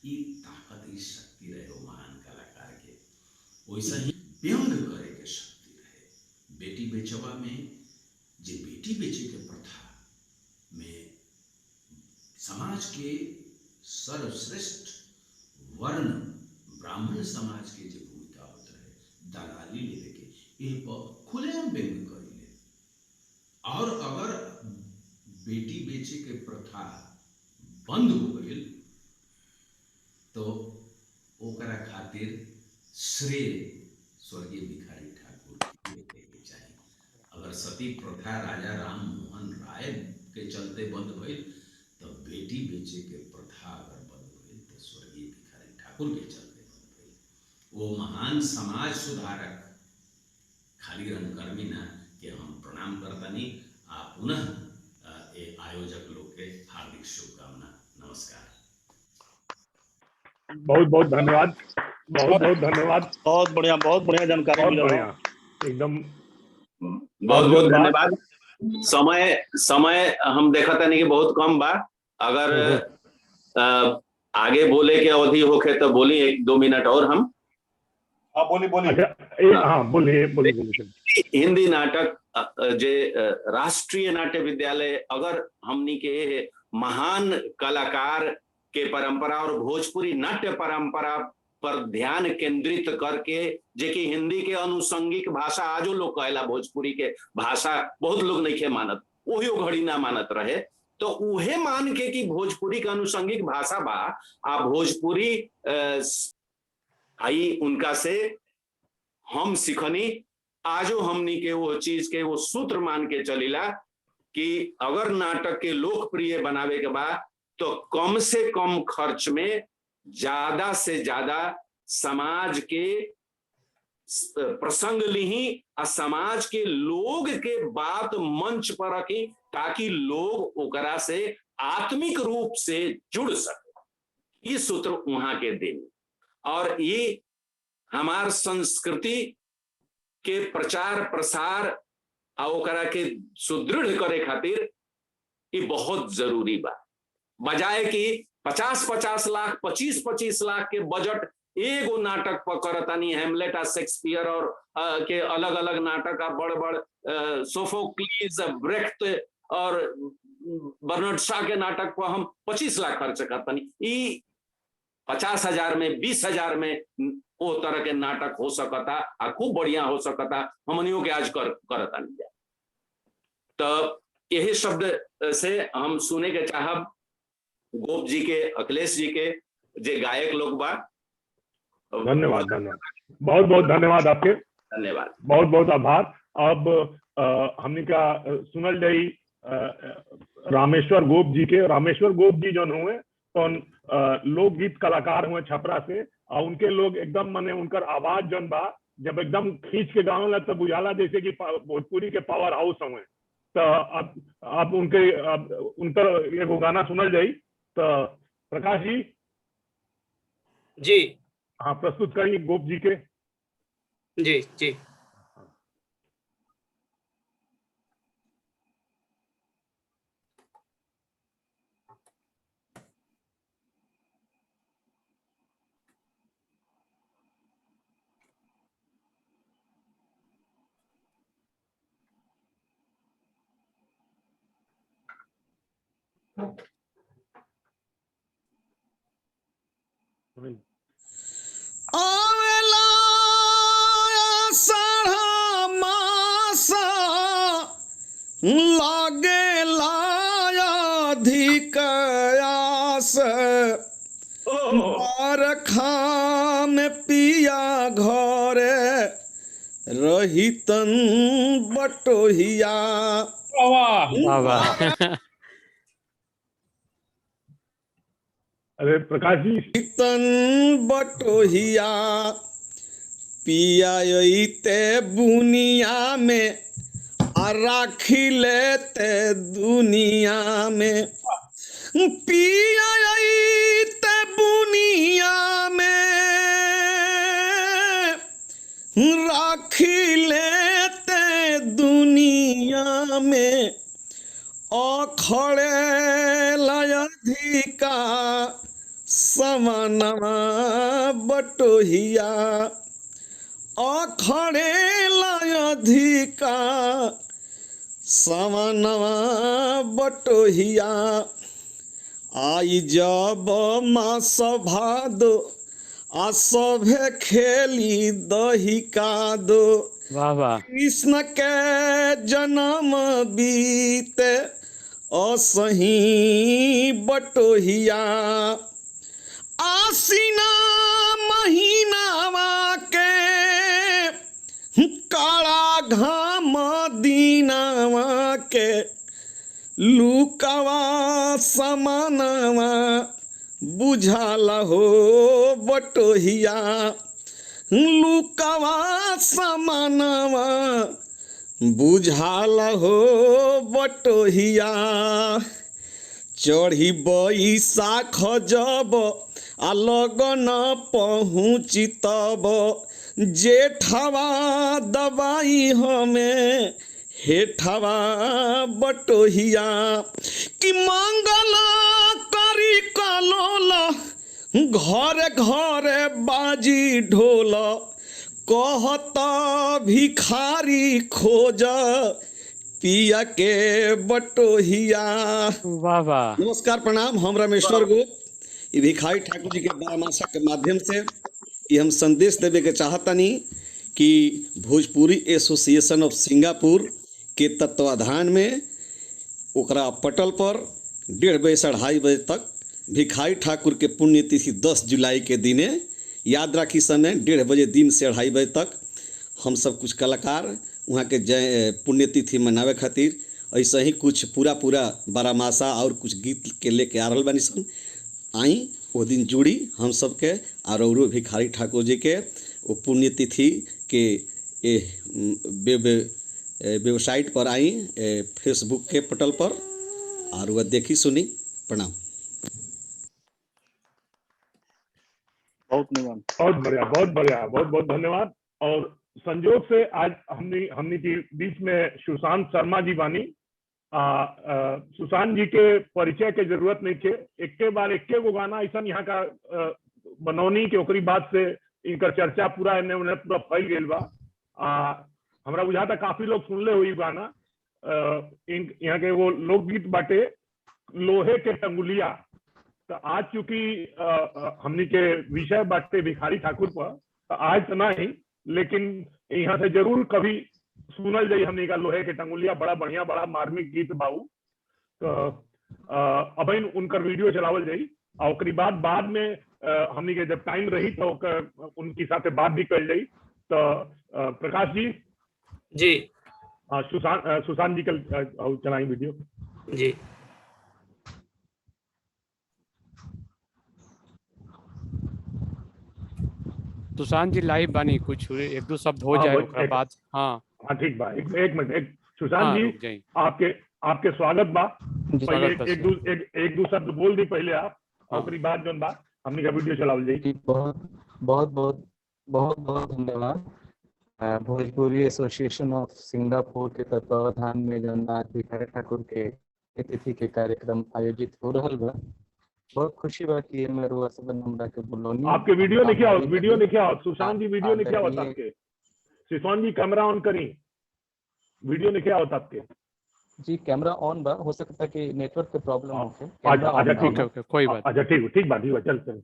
Speaker 3: ये ताकत, ये शक्ति रहे वो महान कलाकार के। वैसा ही व्यंग करे के शक्ति रहे। बेटी बेचवा में जे बेटी बेचे के प्रथा में समाज के सर्वश्रेष्ठ वर्ण ब्राह्मण समाज के जो भूमिका होता है, दलाली लेवे के ये खुलेआम व्यंग करेले। और अगर बेटी बेचे के प्रथा बंद हो गई तो ओकरा खातिर श्रेय स्वर्गीय भिखारी ठाकुर के चाहिए। अगर सती प्रथा राजा राम मोहन राय के चलते बंद भइल तो
Speaker 6: बेटी बेचे के प्रथा अगर बंद हुई तो स्वर्गीय भिखारी ठाकुर के चलते बंद हुई। वो महान समाज सुधारक खाली रंगकर्मी ना कि हम प्रणाम करतानी आप पुनः ये आयोजक लोग के हार्दिक शुभकामना। नमस्कार।
Speaker 2: बहुत बहुत धन्यवाद, बहुत बहुत धन्यवाद।
Speaker 7: बहुत बढ़िया जानकारी
Speaker 2: बहुत
Speaker 7: मिलल
Speaker 2: बढ़िया,
Speaker 7: हो।
Speaker 2: एकदम
Speaker 3: बहुत बहुत धन्यवाद। समय हम देखा था नहीं कि बहुत कम बा। अगर आगे बोले के अवधि होके तो बोली 1-2 मिनट और हम।
Speaker 1: हाँ बोलिए।
Speaker 2: अच्छा, हाँ बोलिए।
Speaker 3: हिंदी नाटक जे राष्ट्रीय नाट्य विद्यालय अगर हमनी के महान कलाकार के परंपरा और भोजपुरी नाट्य परंपरा पर ध्यान केंद्रित करके जेकि हिंदी के अनुषंगिक भाषा आजो लोग कहला भोजपुरी के भाषा बहुत लोग नहीं के मानत, वही घड़ी ना मानत रहे, तो उहे मान के कि भोजपुरी के अनुषंगिक भाषा बा आ भोजपुरी आई उनका से हम सिखनी। आजो हमनी के वो चीज के वो सूत्र मान के चलीला कि अगर नाटक के लोकप्रिय बनावे के बाद तो कम से कम खर्च में ज्यादा से ज्यादा समाज के प्रसंग ली और समाज के लोग के बात मंच पर रखी ताकि लोग ओकरा से आत्मिक रूप से जुड़ सके। ये सूत्र वहां के दिन और ये हमार संस्कृति के प्रचार प्रसार और ओकरा के सुदृढ़ करे खातिर ये बहुत जरूरी बा। बजाय कि 50-50 लाख 25-25 लाख के बजट एगो नाटक पर करतानी, हेमलेट आ शेक्सपियर और के अलग अलग नाटक आ बड़ सोफोक्लीज, ब्रेख्त और बर्नार्ड शॉ के नाटक पर हम 25 लाख खर्च करतानी। ई 50,000 में 20,000 में वो तरह के नाटक हो सकता आ खूब बढ़िया हो सकता। हमनियों के आज करता नहीं जाए। तो यही शब्द से हम सुने के चाहब गोप जी के, अखिलेश जी के जे गायक लोग बा।
Speaker 2: धन्यवाद, बहुत बहुत धन्यवाद आपके।
Speaker 3: धन्यवाद,
Speaker 2: बहुत बहुत आभार। अब हमने का सुनल जाई रामेश्वर गोप जी के। रामेश्वर गोप जी जो हुए तो लोकगीत कलाकार हुए छपरा से, और उनके लोग एकदम माने उनकर आवाज जन बा जब एकदम खींच के गाँव तब बुझाला जैसे कि भोजपुरी के पावर हाउस हुए। तो अब उनका एगो गाना सुनल जाई। तो प्रकाश जी हाँ प्रस्तुत करिए गोप जी के।
Speaker 5: जी
Speaker 8: आवेला आषाढ़ मास लागेला अधिक आस, बरखा में पिया घरे रहितन बटोहिया।
Speaker 2: अरे प्रकाश जी,
Speaker 8: तन बटोहिया पिया ते बुनिया में राखी लेते दुनिया में। पिया ते बुनिया में राखी लेते दुनिया में। अखड़े लयधिका समनवा बटोहिया, अखड़े लयधिका समनवा बटोहिया। आई जब मास भादो आ सभे खेली दही कादो। कृष्ण के जन्म बीते असही बटोहिया। आसीना महीनावा के काला घाम दीनावा के लुकावा समानवा बुझाला हो बटोहिया लुकावा समानवा बुझाला हो बटोहिया चढ़ी बैसाख जब आ लगन पहुँची तब जेठवा दबाई हमें हेठवा बटोहिया कि मंगल करी कलोल घरे घरे बाजी ढोल कहत भिखारी खोज पिया के बटोहिया।
Speaker 5: वाह वाह।
Speaker 8: नमस्कार प्रणाम, हम रामेश्वर गुप्त। भिखारी ठाकुर जी के बारामासा के माध्यम से ये हम संदेश देवे के चाहतनी कि भोजपुरी एसोसिएशन ऑफ सिंगापुर के तत्वाधान में ओकरा पटल पर 1:30 बजे से 2:30 बजे तक भिखारी ठाकुर के पुण्यतिथि 10 जुलाई के दिने याद राखी समय 1:30 बजे दिन से 2:30 बजे तक हम सब कुछ कलाकार वहाँ के जय पुण्यतिथि मनावे खातिर ऐसे ही कुछ पूरा बारामासा और कुछ गीत के लेके आ रहा बानी सन। आई वो दिन जुड़ी हम सब के और भिखारी ठाकुर जी के वो पुण्यतिथि के वेबसाइट पर आई फेसबुक के पटल पर और वह देखी सुनी। प्रणाम।
Speaker 2: बहुत बढ़िया, बहुत बहुत धन्यवाद। और संजोग से आज हमने के बीच में सुशांत शर्मा जी बानी। सुशांत जी के परिचय के जरूरत नहीं थे, एक बार एक गो गाना ऐसा यहाँ का बनौनी के ओकरी बाद से इनकर चर्चा पूरा उन्हें पूरा फैल गई बा। हमरा बुझा था काफी लोग सुनले हुई गाना। यहाँ के वो लोकगीत बाटे लोहे के टंगुलिया। तो आज चूंकि हमनी के विषय बाटे भिखारी ठाकुर पर, तो आज तो नहीं लेकिन यहाँ से जरूर कभी सुनल जाई हमनी का लोहे के टंगुलिया। बड़ा बढ़िया, बड़ा मार्मिक गीत बाऊ। तो अब उनकर वीडियो चलावल जाई और बाद में हमनी के जब टाइम रही तो उनकी साथ बात भी कर जाई। तो प्रकाश जी
Speaker 5: जी
Speaker 2: सुशांत जी कल चलाई वीडियो
Speaker 5: जी। सुशांत जी लाइव बानी, कुछ एक दो शब्द हो जाए ओकरा बाद। हाँ
Speaker 2: ठीक बा। एक मिनट सुशांत जी आपके स्वागत बा। पहले एक दो शब्द बोल दी पहले आप, और बाद जोन बा हमने का वीडियो चलावल जाई।
Speaker 9: बहुत धन्यवाद। भोजपुरी एसोसिएशन ऑफ सिंगापुर के तत्वावधान में जौन आज भिखारी ठाकुर के तिथि के कार्यक्रम आयोजित हो रहा बा। बहुत खुशी बा कि मैं रुआ सब हमरा के बुलौनी।
Speaker 2: आपके वीडियो लिखे आओ सुशांत जी, वीडियो लिखे आओ आपके। सुशांत जी कैमरा ऑन करी, वीडियो लिखे आओ आपके।
Speaker 9: जी कैमरा ऑन बा, हो सकता है कि नेटवर्क के प्रॉब्लम हो के।
Speaker 2: अच्छा ठीक है, कोई बात। अच्छा ठीक बात चल।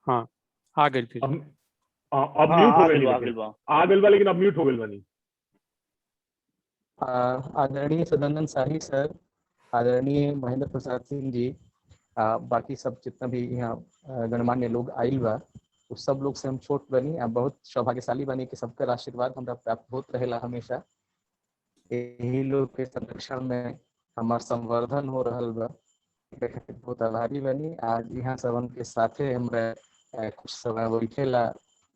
Speaker 5: हाँ आ गई फिर।
Speaker 2: अब म्यूट हो गई, लेकिन अब म्यूट हो गई बनी।
Speaker 9: आदरणीय सदानंद शाही सर, आदरणीय महेंद्र प्रसाद सिंह जी, बाकी सब जितना भी यहाँ गणमान्य लोग आयल बा, उस सब लोग से हम छोट बनी। बहुत सौभाग्यशाली बनी कि सबका आशीर्वाद हमरा प्राप्त होत रहेला हमेशा। यही लोग के संरक्षण में हमार संवर्धन हो रहा बा, बहुत आभारी बनी। आज यहाँ सबन के साथे हमरा कुछ समय बैठेला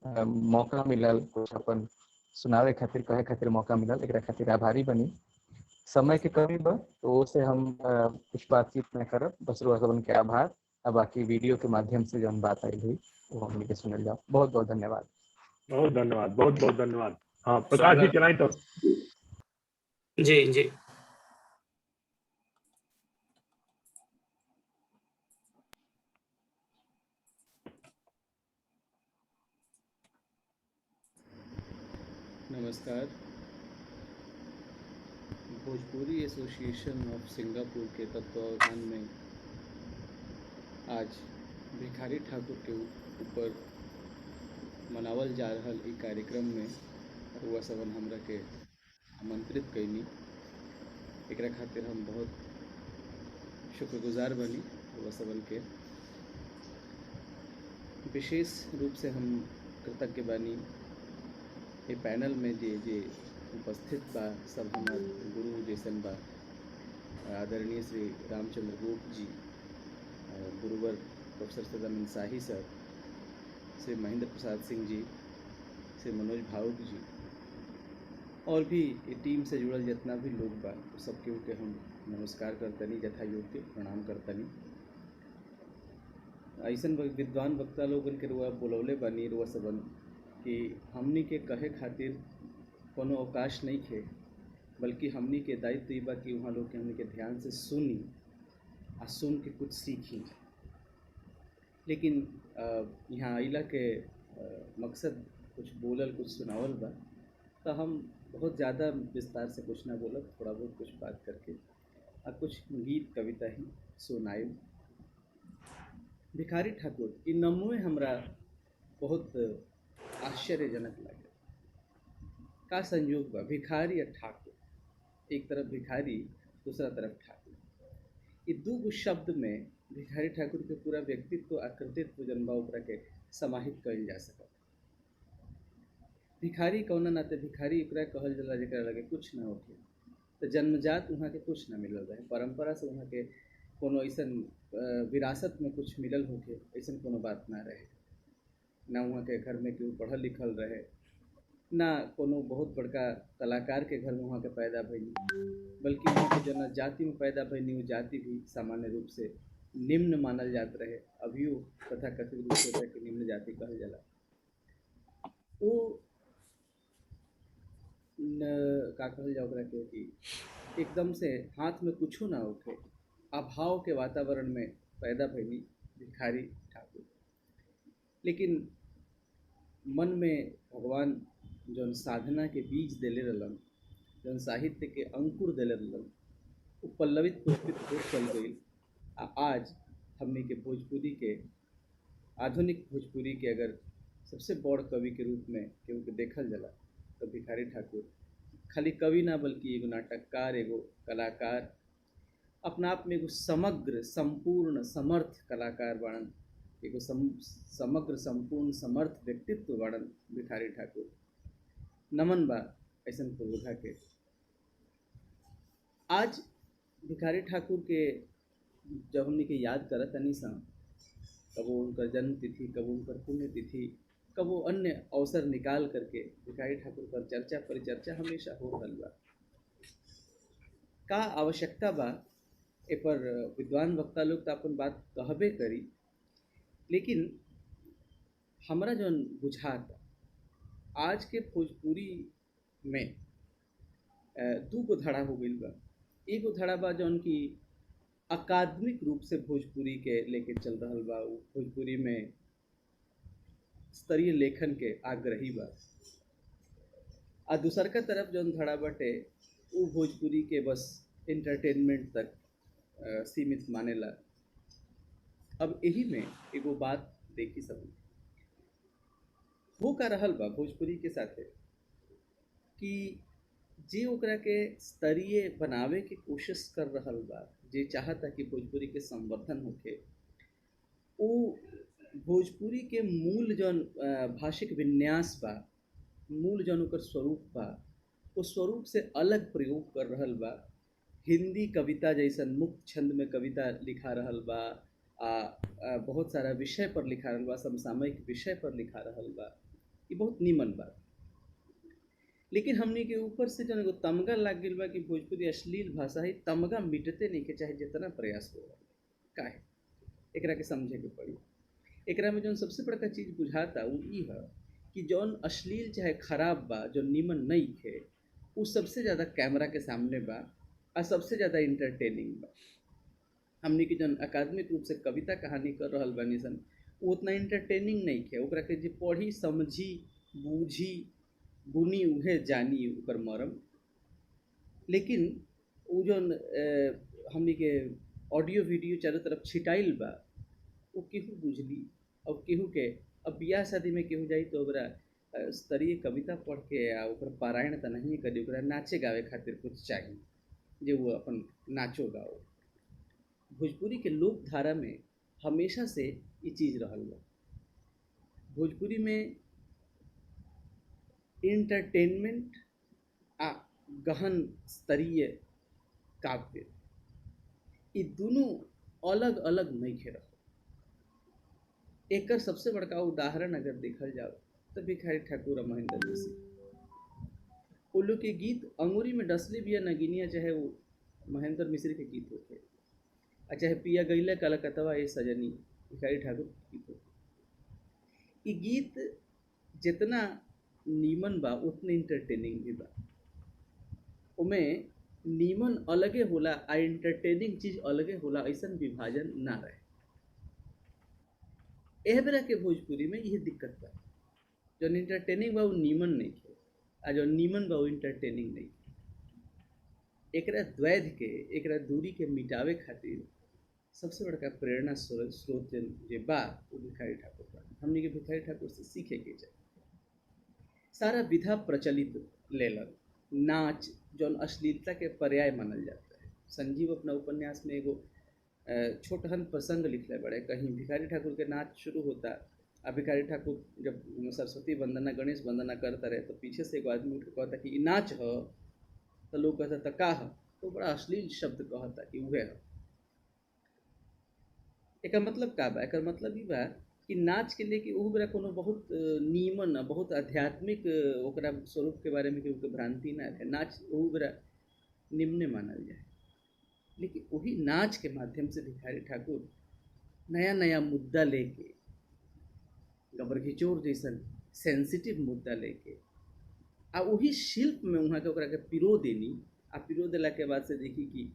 Speaker 9: मौका मिलल, कुछ अपन सुनावे खातिर कहे खातिर मौका मिलल, एक खातिर आभारी बनी। समय के कमी बा तो से हम कुछ बातचीत न करब, बस रुआ सबन के आभार। अब बाकी वीडियो के माध्यम से जो हम बात आई हुई वो हम के सुनल जाओ। बहुत धन्यवाद।
Speaker 2: बहुत धन्यवाद। हाँ प्रकाश जी चलाई तो।
Speaker 5: जी
Speaker 10: नमस्कार। भोजपुरी एसोसिएशन ऑफ सिंगापुर के तत्वावधान में आज भिखारी ठाकुर के ऊपर मनावल जा रहा ई कार्यक्रम में रुआ सबन हमरा के आमंत्रित कैनी। एक खातिर हम बहुत शुक्रगुजार बनी रुआ सबन के। विशेष रूप से हम कृतज्ञ बानी ये पैनल में जे उपस्थित बा सब हमार गुरु जैसन बा। आदरणीय श्री रामचंद्र गुप्त जी, गुरुवर प्रोफेसर सदानंद शाही सर, श्री महेंद्र प्रसाद सिंह जी, श्री मनोज भावुक जी, और भी ये टीम से जुड़ल जितना भी लोग बा सबके के हम नमस्कार करतनी, यथा योग्य प्रणाम करतनी। ऐसन विद्वान वक्ता लोगन के रुआ बोलौले बानी रुआ सबन कि हमनी के कहे खातिर कोनो अवकाश नहीं खे, बल्कि हमनी के दायित्व ई बा कि वहाँ लोग के हमनी के ध्यान से सुनी आ सुन के कुछ सीखी। लेकिन यहाँ अइला के मकसद कुछ बोलल कुछ सुनावल बा, तो हम बहुत ज़्यादा विस्तार से कुछ ना बोलब, थोड़ा बहुत कुछ बात करके आ कुछ गीत कविता ही सुनाए। भिखारी ठाकुर ई नमवे हमरा बहुत आश्चर्यजनक लगे। का संयोग बा, भिखारी और ठाकुर, एक तरफ भिखारी दूसरा तरफ ठाकुर, ये दो शब्द में भिखारी ठाकुर के पूरा व्यक्तित्व आकृतित्व जन्मा ओकरा के समाहित कइल जा सकत। भिखारी कौना नाते भिखारी एकरा कहल जाला जेकरा लगे कुछ ना होखे, तो जन्मजात वहाँ के कुछ ना मिलल रहे, परंपरा से वहाँ के कोनो ऐसन विरासत में कुछ मिलल होके ऐसन कोनो बात ना रहे। ना वहाँ के घर में केहू पढ़ल लिखल रहे, ना कोनो बहुत बड़का कलाकार के घर में वहाँ के पैदा भइनी, बल्कि वहाँ के जना जाति में पैदा भइनी वो जाति भी सामान्य रूप से निम्न मानल जात रहे। अभियो तथाकथित रूप से ओकरा के निम्न जाति कहल जाला। वो का कहल जा ओकरा के कि एकदम से हाथ में कुछो ना होखे, अभाव के वातावरण में पैदा भइनी भिखारी ठाकुर। लेकिन मन में भगवान जौन साधना के बीज देले रहलन, जौन साहित्य के अंकुर देले रहलन, वो पल्लवित पुष्पित हो चल गई। आज हमने के भोजपुरी के आधुनिक भोजपुरी के अगर सबसे बड़ कवि के रूप में केहू के देखल जाला तो भिखारी ठाकुर खाली कवि ना बल्कि एगो नाटककार, एगो कलाकार, अपना आप में एगो समग्र संपूर्ण समर्थ कलाकार बाड़न, एगो समग्र संपूर्ण समर्थ व्यक्तित्व बाड़न भिखारी ठाकुर। नमन बा ऐसन पुरुषा के। आज भिखारी ठाकुर के जब हमने के याद करत तनी सा, कबो उनकर जन्म तिथि, कबो उनकर पुण्यतिथि, कबो अन्य अवसर निकाल करके भिखारी ठाकुर पर चर्चा परिचर्चा हमेशा हो रहल बा। का आवश्यकता बा ए पर विद्वान वक्ता लोग तो अपन बात कहबे करी, लेकिन हमरा जौन बुझाता आज के भोजपुरी में दू गो धड़ा हो गई बा। एगो धड़ा बा जौन की अकादमिक रूप से भोजपुरी के लेके चल रहल बा, वो भोजपुरी में स्तरीय लेखन के आग्रही बा। आ दूसर का तरफ जौन धड़ा बटे वो भोजपुरी के बस एंटरटेनमेंट तक सीमित मानेला। अब यही में एगो बात देखी सब हो का रहल बा भोजपुरी के साथे कि जे ओकरा के स्तरीय बनावे के कोशिश कर रहल बा, जे चाहता कि भोजपुरी के संवर्धन होके, वो भोजपुरी के मूल जौन भाषिक विन्यास बा, मूल जौन ओकर स्वरूप बा, वो स्वरूप से अलग प्रयोग कर रहल बा। हिंदी कविता जैसन मुक्त छंद में कविता लिखा रहल बा, बहुत सारा विषय पर लिखा रहल बा, समसामयिक विषय पर लिखा रहल बा। ये बहुत नीमन बा। लेकिन हमने के ऊपर से जन एगो तमगा लाग गइल बा कि भोजपुरी अश्लील भाषा है, तमगा मिटते नहीं के चाहे जितना प्रयास हो। काहे एकरा के समझे के पड़ी। एकरा में जौन सबसे बड़का चीज़ बुझाता वो ई है कि जौन अश्लील चाहे खराब बा, जो नीमन नहीं है, वो सबसे ज़्यादा कैमरा के सामने बा और सबसे ज़्यादा इंटरटेनिंग बा। हमने की जौन अकादमिक रूप से कविता कहानी कर रहल बानी सन, वो उतना इंटरटेनिंग नहीं है। ओकरा के जे पढ़ी समझी बूझी बुनी उहे जानी ऊपर मरम। लेकिन वो जौन हमने के ऑडियो वीडियो चारों तरफ छिटाइल बा, वो केहू बुझली। अब केहू के अब बियाह शादी में केहू जाई तो ओकरा स्तरीय कविता पढ़ के आ ओकर पारायण तो नहीं करी, ओकरा नाचे गावे खातिर कुछ चाहिए जे वो अपन नाचो गाओ। भोजपुरी के लोक धारा में हमेशा से ये चीज़ रहल बा। भोजपुरी में एंटरटेनमेंट आ गहन स्तरीय काव्य ये दोनों अलग अलग नहीं खेल। एक सबसे बड़का उदाहरण अगर देखल जाओ तो भिखारी ठाकुर और महेंद्र जोशी, वो लोग के गीत अंगूरी में डसली भी नगिनिया, चाहे वो महेंद्र मिश्र के गीत होते चाहे पिया गईले कलकतवा ये सजनी भिखारी ठाकुर के गीत होते। ये गीत जितना नीमन बा उतने इंटरटेनिंग भी बा। उमें नीमन अलगे होला आ इंटरटेनिंग चीज अलगे होला, ऐसा विभाजन ना रहे। एह बेरा के भोजपुरी में यह दिक्कत बा, जो इंटरटेनिंग बा वो नीमन नहीं थे आ जो नीमन बा वो इंटरटेनिंग नहीं थे। एकरा द्वैध के, एकरा दूरी के मिटावे खातिर सबसे बड़का प्रेरणा स्रोत जे बा वो भिखारी ठाकुर बा। हमने के भिखारी ठाकुर से सीखे के जाए। सारा विधा प्रचलित लेलन, नाच जौन अश्लीलता के पर्याय मानल जाता है। संजीव अपना उपन्यास में एगो छोटहन प्रसंग लिखले बड़े, कहीं भिखारी ठाकुर के नाच शुरू होता आ भिखारी ठाकुर जब सरस्वती वंदना गणेश वंदना करता रहे तो पीछे से एगो आदमी उठ के कहता कि नाच ह, तो लोग कहता त का ह, तो बड़ा अश्लील शब्द कहता कि उहे ह। एक मतलब का बा, एक मतलब ई बा कि नाच के लिए कि ओहू बेरा कोनो बहुत नीमन बहुत आध्यात्मिक ओकरा स्वरूप के बारे में केहू भ्रांति ना रहे। नाच ओहू बेरा निम्ने मानल जाए, लेकिन वही नाच के माध्यम से भिखारी ठाकुर नया नया मुद्दा लेके, गबरघिचोर जैसन सेंसिटिव मुद्दा लेके आ वही शिल्प में वहाँ के ओकरा के पिरो देनी आ पिरो देला के बाद से देखी कि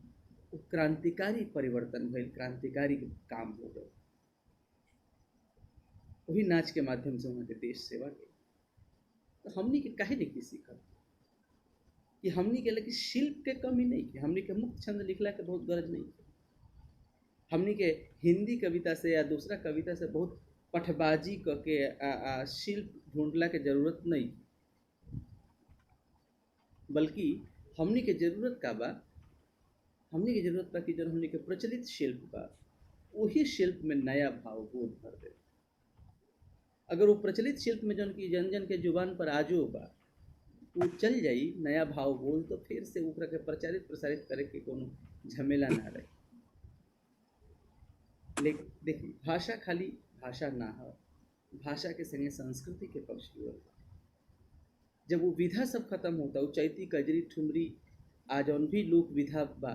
Speaker 10: क्रांतिकारी परिवर्तन भइल, क्रांतिकारी काम हो गए। वही नाच के माध्यम से वहाँ के देश सेवा के। तो हमनी के काहे नहीं सीखल कि हमनी के लगे शिल्प के कमी नहीं कि हमनी के मुक्त छंद लिखला के बहुत गरज नहीं। हमनी के हिंदी कविता से या दूसरा कविता से बहुत पठबाजी करके शिल्प ढूंढला के जरूरत नहीं, बल्कि हमनी के जरूरत का बा, हमनी के जरूरत बा कि जब हमनी के प्रचलित शिल्प बा वही शिल्प में नया भाव बोध भर दे। अगर वो प्रचलित शिल्प में जन की जन जन के जुबान पर आजो बा वो चल जाई नया भाव बोल, तो फिर से ऊपर के प्रचारित प्रसारित करे के कोनो झमेला ना रहे। लेकिन देखिए भाषा खाली भाषा ना हो, भाषा के संगे संस्कृति के पक्ष जुड़ल। जब वो विधा सब खत्म होता, वो चैती कजरी ठुमरी आ जौन भी लोक विधा बा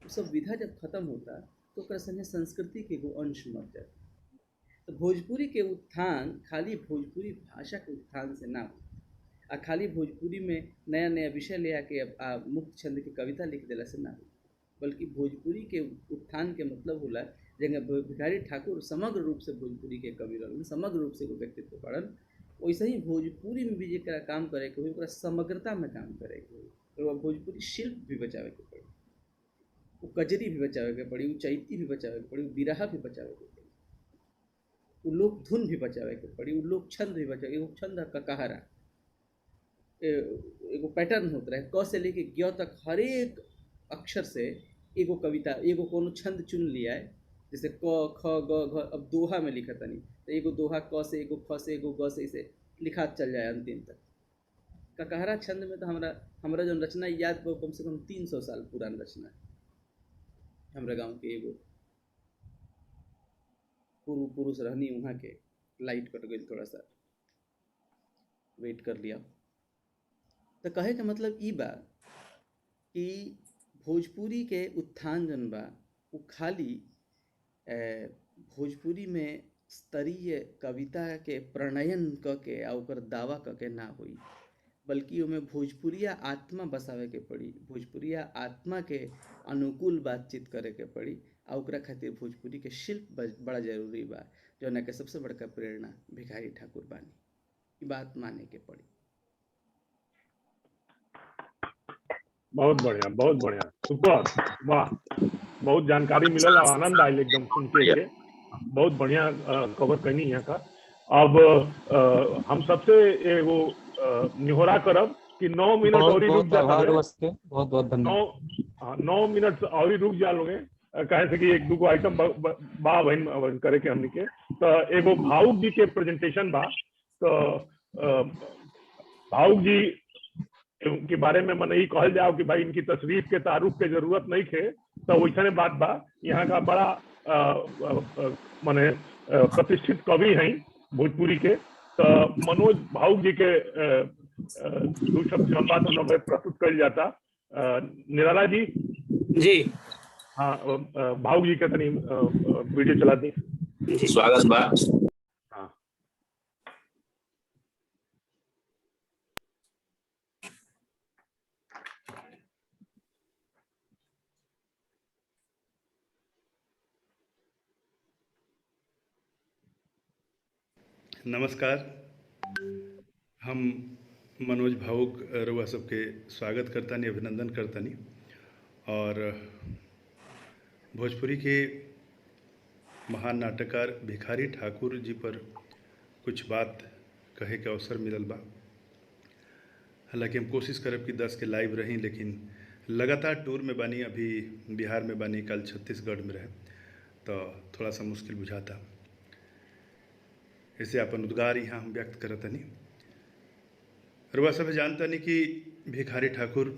Speaker 10: वो सब विधा जब खत्म होता तो ओकरा संगे संस्कृति के एगो अंश मर जाता। तो भोजपुरी के उत्थान खाली भोजपुरी भाषा के उत्थान से ना हो आ खाली भोजपुरी में नया नया विषय ले आके मुक्त छंद की कविता लिख देला से ना हो, बल्कि भोजपुरी के उत्थान के मतलब होला जगह भिखारी ठाकुर समग्र रूप से भोजपुरी के कवि रहन, समग्र रूप से व्यक्तित्व पढ़न। वैसे ही भोजपुरी में भी जरा काम करे के हो, समग्रता में काम करे के हो। और भोजपुरी शिल्प भी बचावे के पड़ी, वो कजरी भी बचावे के पड़ी, वो चैती भी बचावे के पड़ी, वो बिरहा भी बचावे के पड़ी, वो लोक धुन भी बचावे के पड़ी, वो लोक छंद भी बचावे। एगो छंद ककहरा एगो पैटर्न होता रहे, क से लेके ज्ञ तक हर एक अक्षर से एगो कविता एगो कोनो छंद चुन लिया है। जैसे क ख ग घ, अब दोहा में लिखा था नहीं तो एगो दोहा क से एगो ख से एगो ग से इसे लिखा चल जाए अंतिम तक। ककहरा छंद में तो हमरा जो रचना याद कम से कम 300 साल पुरान रचना है। हमारे गांव के एगो पूर्व पुरुष रहनी, वहाँ के लाइट कट गई, थोड़ा सा वेट कर लिया। तो कहे का मतलब ई बा कि भोजपुरी के उत्थान जन बा वो खाली भोजपुरी में स्तरीय कविता के प्रणयन क के आ ओकर दावा क के ना होई, बल्कि ओमे भोजपुरिया आत्मा बसावे के पड़ी, भोजपुरिया आत्मा के अनुकूल बातचीत करे के पड़ी। आ ओकरा खातिर भोजपुरी के शिल्प बड़ा जरूरी बा, जौना के सबसे बड़का प्रेरणा भिखारी ठाकुर बानी। ई बात माने के पड़ी।
Speaker 2: बहुत बढ़िया, सुपर, वाह, बहुत जानकारी मिलल, आनंद आयल एकदम सुन के। बहुत बढ़िया कवर करनी यहाँ का। अब हम सबसे एगो निहोरा करब कि 9 मिनट और रुक जा,
Speaker 9: बहुत बहुत धन्यवाद।
Speaker 2: 9 मिनट और रुक जा लोगे, कहे से कि एक दो आइटम बा बहन करे के हमने के। तो एगो भावुक जी के प्रेजेंटेशन बा, तो भावुक जी के बारे में मन ही कहल जाओ कि भाई इनकी तशरीफ के तारुफ के जरूरत नहीं थे, तो वैसे बात बा। यहाँ का बड़ा माने प्रतिष्ठित कवि हैं भोजपुरी के, तो मनोज भावुक जी के दो शब्द जौन बात हम लोग प्रस्तुत कर जाता। निराला जी
Speaker 11: जी
Speaker 2: हाँ, भावुक जी के तनी वीडियो चला दी।
Speaker 11: जी
Speaker 3: स्वागत बा।
Speaker 2: हाँ
Speaker 12: नमस्कार, हम मनोज भावुक रउआ सबके स्वागत करतानी, अभिनंदन करतानी। और भोजपुरी के महान नाटककार भिखारी ठाकुर जी पर कुछ बात कहे के अवसर मिलल बा। हालांकि हम कोशिश करब कि 10 के लाइव रही, लेकिन लगातार टूर में बानी, अभी बिहार में बानी, कल छत्तीसगढ़ में रहे, तो थोड़ा सा मुश्किल बुझाता। ऐसे अपन उद्गार यहाँ हम व्यक्त करतनी। रउआ सब जानतनी कि भिखारी ठाकुर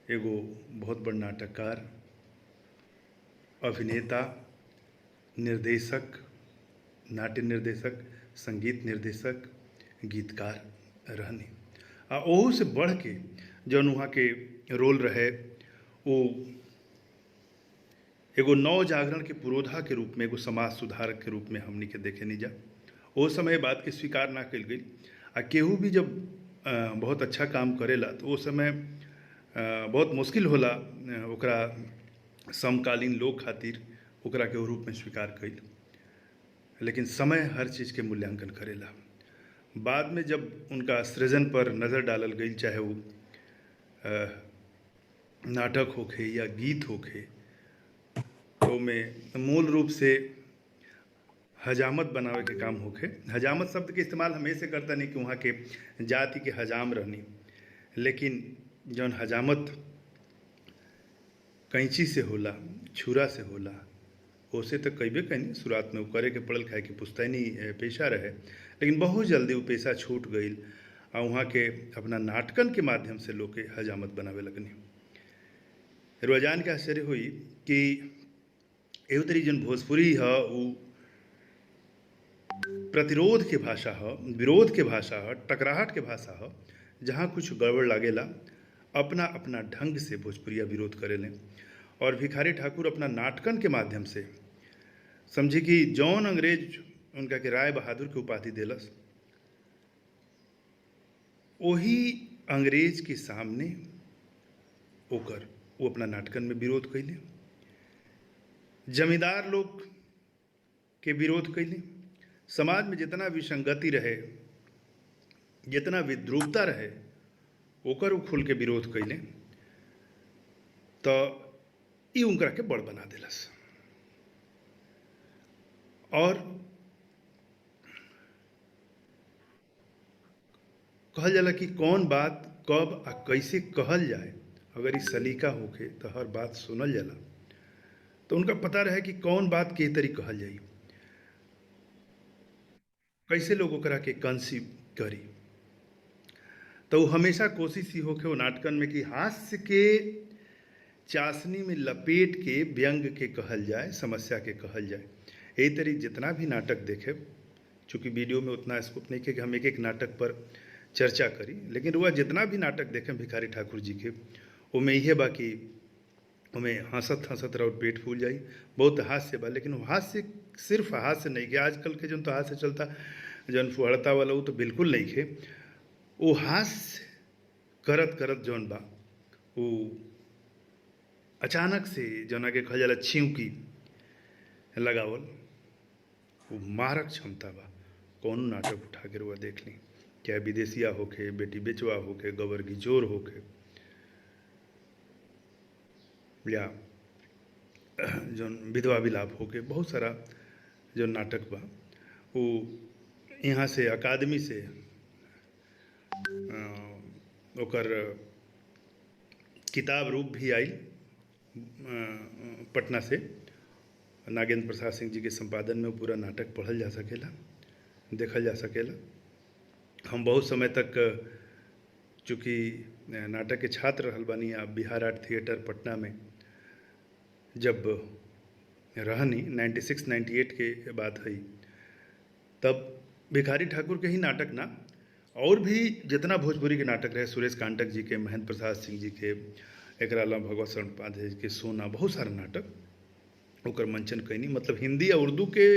Speaker 12: एगो बहुत बड़ नाटककार, अभिनेता, निर्देशक, नाट्य निर्देशक, संगीत निर्देशक, गीतकार रहनी। आ ओहू से बढ़ के जौन वहाँ के रोल रहे वो एगो नव जागरण के पुरोधा के रूप में, एगो समाज सुधारक के रूप में हमनी के देखे नहीं जा। ओ समय बात के स्वीकार ना कल गई। आ केहू भी जब बहुत अच्छा काम करेला तो वो समय बहुत मुश्किल होला ओकरा समकालीन लोग खातिर ओकरा के रूप में स्वीकार कइल। लेकिन समय हर चीज़ के मूल्यांकन करेला। बाद में जब उनका सृजन पर नज़र डालल गई, चाहे वो नाटक होखे या गीत होखे, तो में मूल रूप से हजामत बनावे के काम होखे। हजामत शब्द के इस्तेमाल हमेशा करता नहीं कि वहाँ के जाति के हजाम रहनी, लेकिन जौन हजामत कैंची से होला, छुरा से होला, ओसे तो कईबे कहीं शुरुआत में वो करे के पड़ल, खाए कि पुश्तैनी पेशा रहे। लेकिन बहुत जल्दी वो पेशा छूट गई और वहाँ के अपना नाटकन के माध्यम से लोग के हजामत बनावे लगनी। रोजान के आश्चर्य हुई कि एगो तरी जन भोजपुरी है वो प्रतिरोध के भाषा है, विरोध के भाषा है, टकराहट के भाषा है। जहाँ कुछ गड़बड़ लागेला अपना अपना ढंग से भोजपुरिया विरोध करेलें। और भिखारी ठाकुर अपना नाटकन के माध्यम से समझी कि जौन अंग्रेज उनका के राय बहादुर के उपाधि दिलस, वही अंग्रेज के सामने ओकर वो अपना नाटकन में विरोध कैले। जमींदार लोग के विरोध कैले। समाज में जितना विसंगति रहे, जितना विद्रूपता रहे, ओकर वो खुल के विरोध कैले, तो ये उनकरा के बड़ बना दिलस। और कहल जाला कि कौन बात कब आ कैसे कहल जाए, अगर इस सलीका होके तो हर बात सुनल जाला। तो उनका पता रहे कि कौन बात के तरी कहल जाई, कैसे लोग ओकरा के कंसीव करी। तो वो हमेशा कोशिश ही होके वो नाटकन में कि हास्य के चाशनी में लपेट के व्यंग के कहल जाए, समस्या के कहल जाए। यही तरी जितना भी नाटक देखे, चूँकि वीडियो में उतना स्कोप नहीं कि हम एक एक नाटक पर चर्चा करी, लेकिन वह जितना भी नाटक देखें भिखारी ठाकुर जी के, उमें यह बा कि उमें हंसत हंसत रहो पेट फूल जाई। बहुत हास्य बा, लेकिन वो हास्य सिर्फ हास्य नहीं कि आजकल के जन तो हास्य चलता, जन फुहड़ता वाला वो तो बिल्कुल नहीं खे। वो हास्य करत करत जौन बा वो अचानक से जौन आगे कहल जाला छिंकी लगावल, वो मारक क्षमता बा। कौन नाटक उठा के रुआ देख ली, चाहे विदेशिया होके, बेटी बेचवा होके, गबर की जोर होके, या जौन विधवा विलाप होके, बहुत सारा जो नाटक बा वो यहाँ से अकादमी से ओकर किताब रूप भी आई पटना से। नागेंद्र प्रसाद सिंह जी के संपादन में पूरा नाटक पढ़ल जा सकेला, देखल जा सकेला। हम बहुत समय तक चूँकि नाटक के छात्र रहल बानी आप बिहार आर्ट थिएटर पटना में जब रहनी 96-98 के बात है, तब भिखारी ठाकुर के ही नाटक ना और भी जितना भोजपुरी के नाटक रहे, सुरेश कांटक जी के, महेंद्र प्रसाद सिंह जी के, एक अलावा भगवत शरण उपाध्याय जी के सोना, बहुत सारा नाटक ओकर मंचन कैनी। मतलब हिंदी और उर्दू के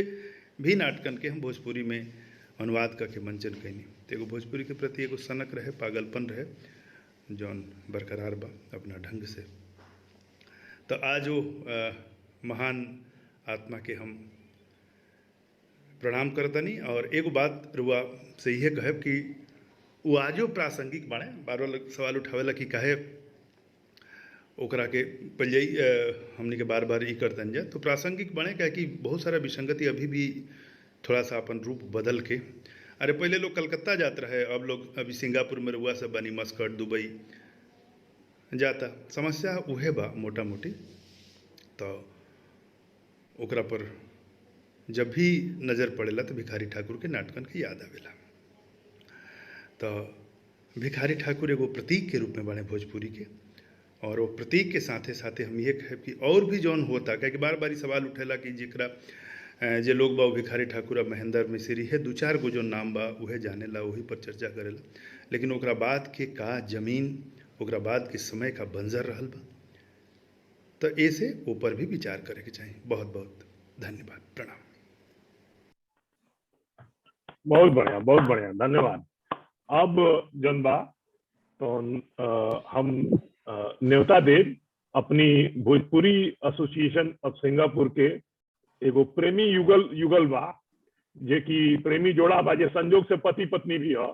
Speaker 12: भी नाटकन के हम भोजपुरी में अनुवाद करके मंचन कैनी। तो एगो भोजपुरी के प्रति एगो सनक रहे, पागलपन रहे, जौन बरकरार बा अपना ढंग से। तो आज वो महान आत्मा के हम प्रणाम करतनी। और एगो बात रुआ से यह कहब कि वो आजो प्रासंगिक बाड़े। बार बार सवाल उठावेला कि काहे ओकरा के पहले हमने के बार बार ये करतन जाए, तो प्रासंगिक बने क्या कि बहुत सारा विसंगति अभी भी थोड़ा सा अपन रूप बदल के, अरे पहले लोग कलकत्ता जात रहे, अब लोग अभी सिंगापुर में रुआ सब बनी, मस्कट, दुबई जाता। समस्या उहे बा मोटा मोटी। तो ओकरा पर जब भी नज़र पड़ेला तो भिखारी ठाकुर के नाटकन के याद आवेला। तो भिखारी ठाकुर एगो प्रतीक के रूप में बने भोजपुरी के, और वो प्रतीक के साथे साथे हम ये कहे कि और भी जौन होता, क्या कि बार बार सवाल उठेला कि जिकरा जे लोग बा भिखारी ठाकुर अब महेंद्र मिश्री है, 2-4 गो जो नाम बा उहे जानेला, वही पर चर्चा करेला। लेकिन ओकरा बाद के का जमीन, ओकरा बाद के समय का बंजर रहल बा, तो ऐसे ऊपर भी विचार करे के चाहिए। बहुत बहुत धन्यवाद, प्रणाम।
Speaker 2: बहुत बढ़िया, धन्यवाद। अब जौन बा तो हम न्योता देव अपनी भोजपुरी एसोसिएशन ऑफ सिंगापुर के एगो प्रेमी युगल बा, जे कि प्रेमी जोड़ा बा, जे संजोग से पति पत्नी भी हो।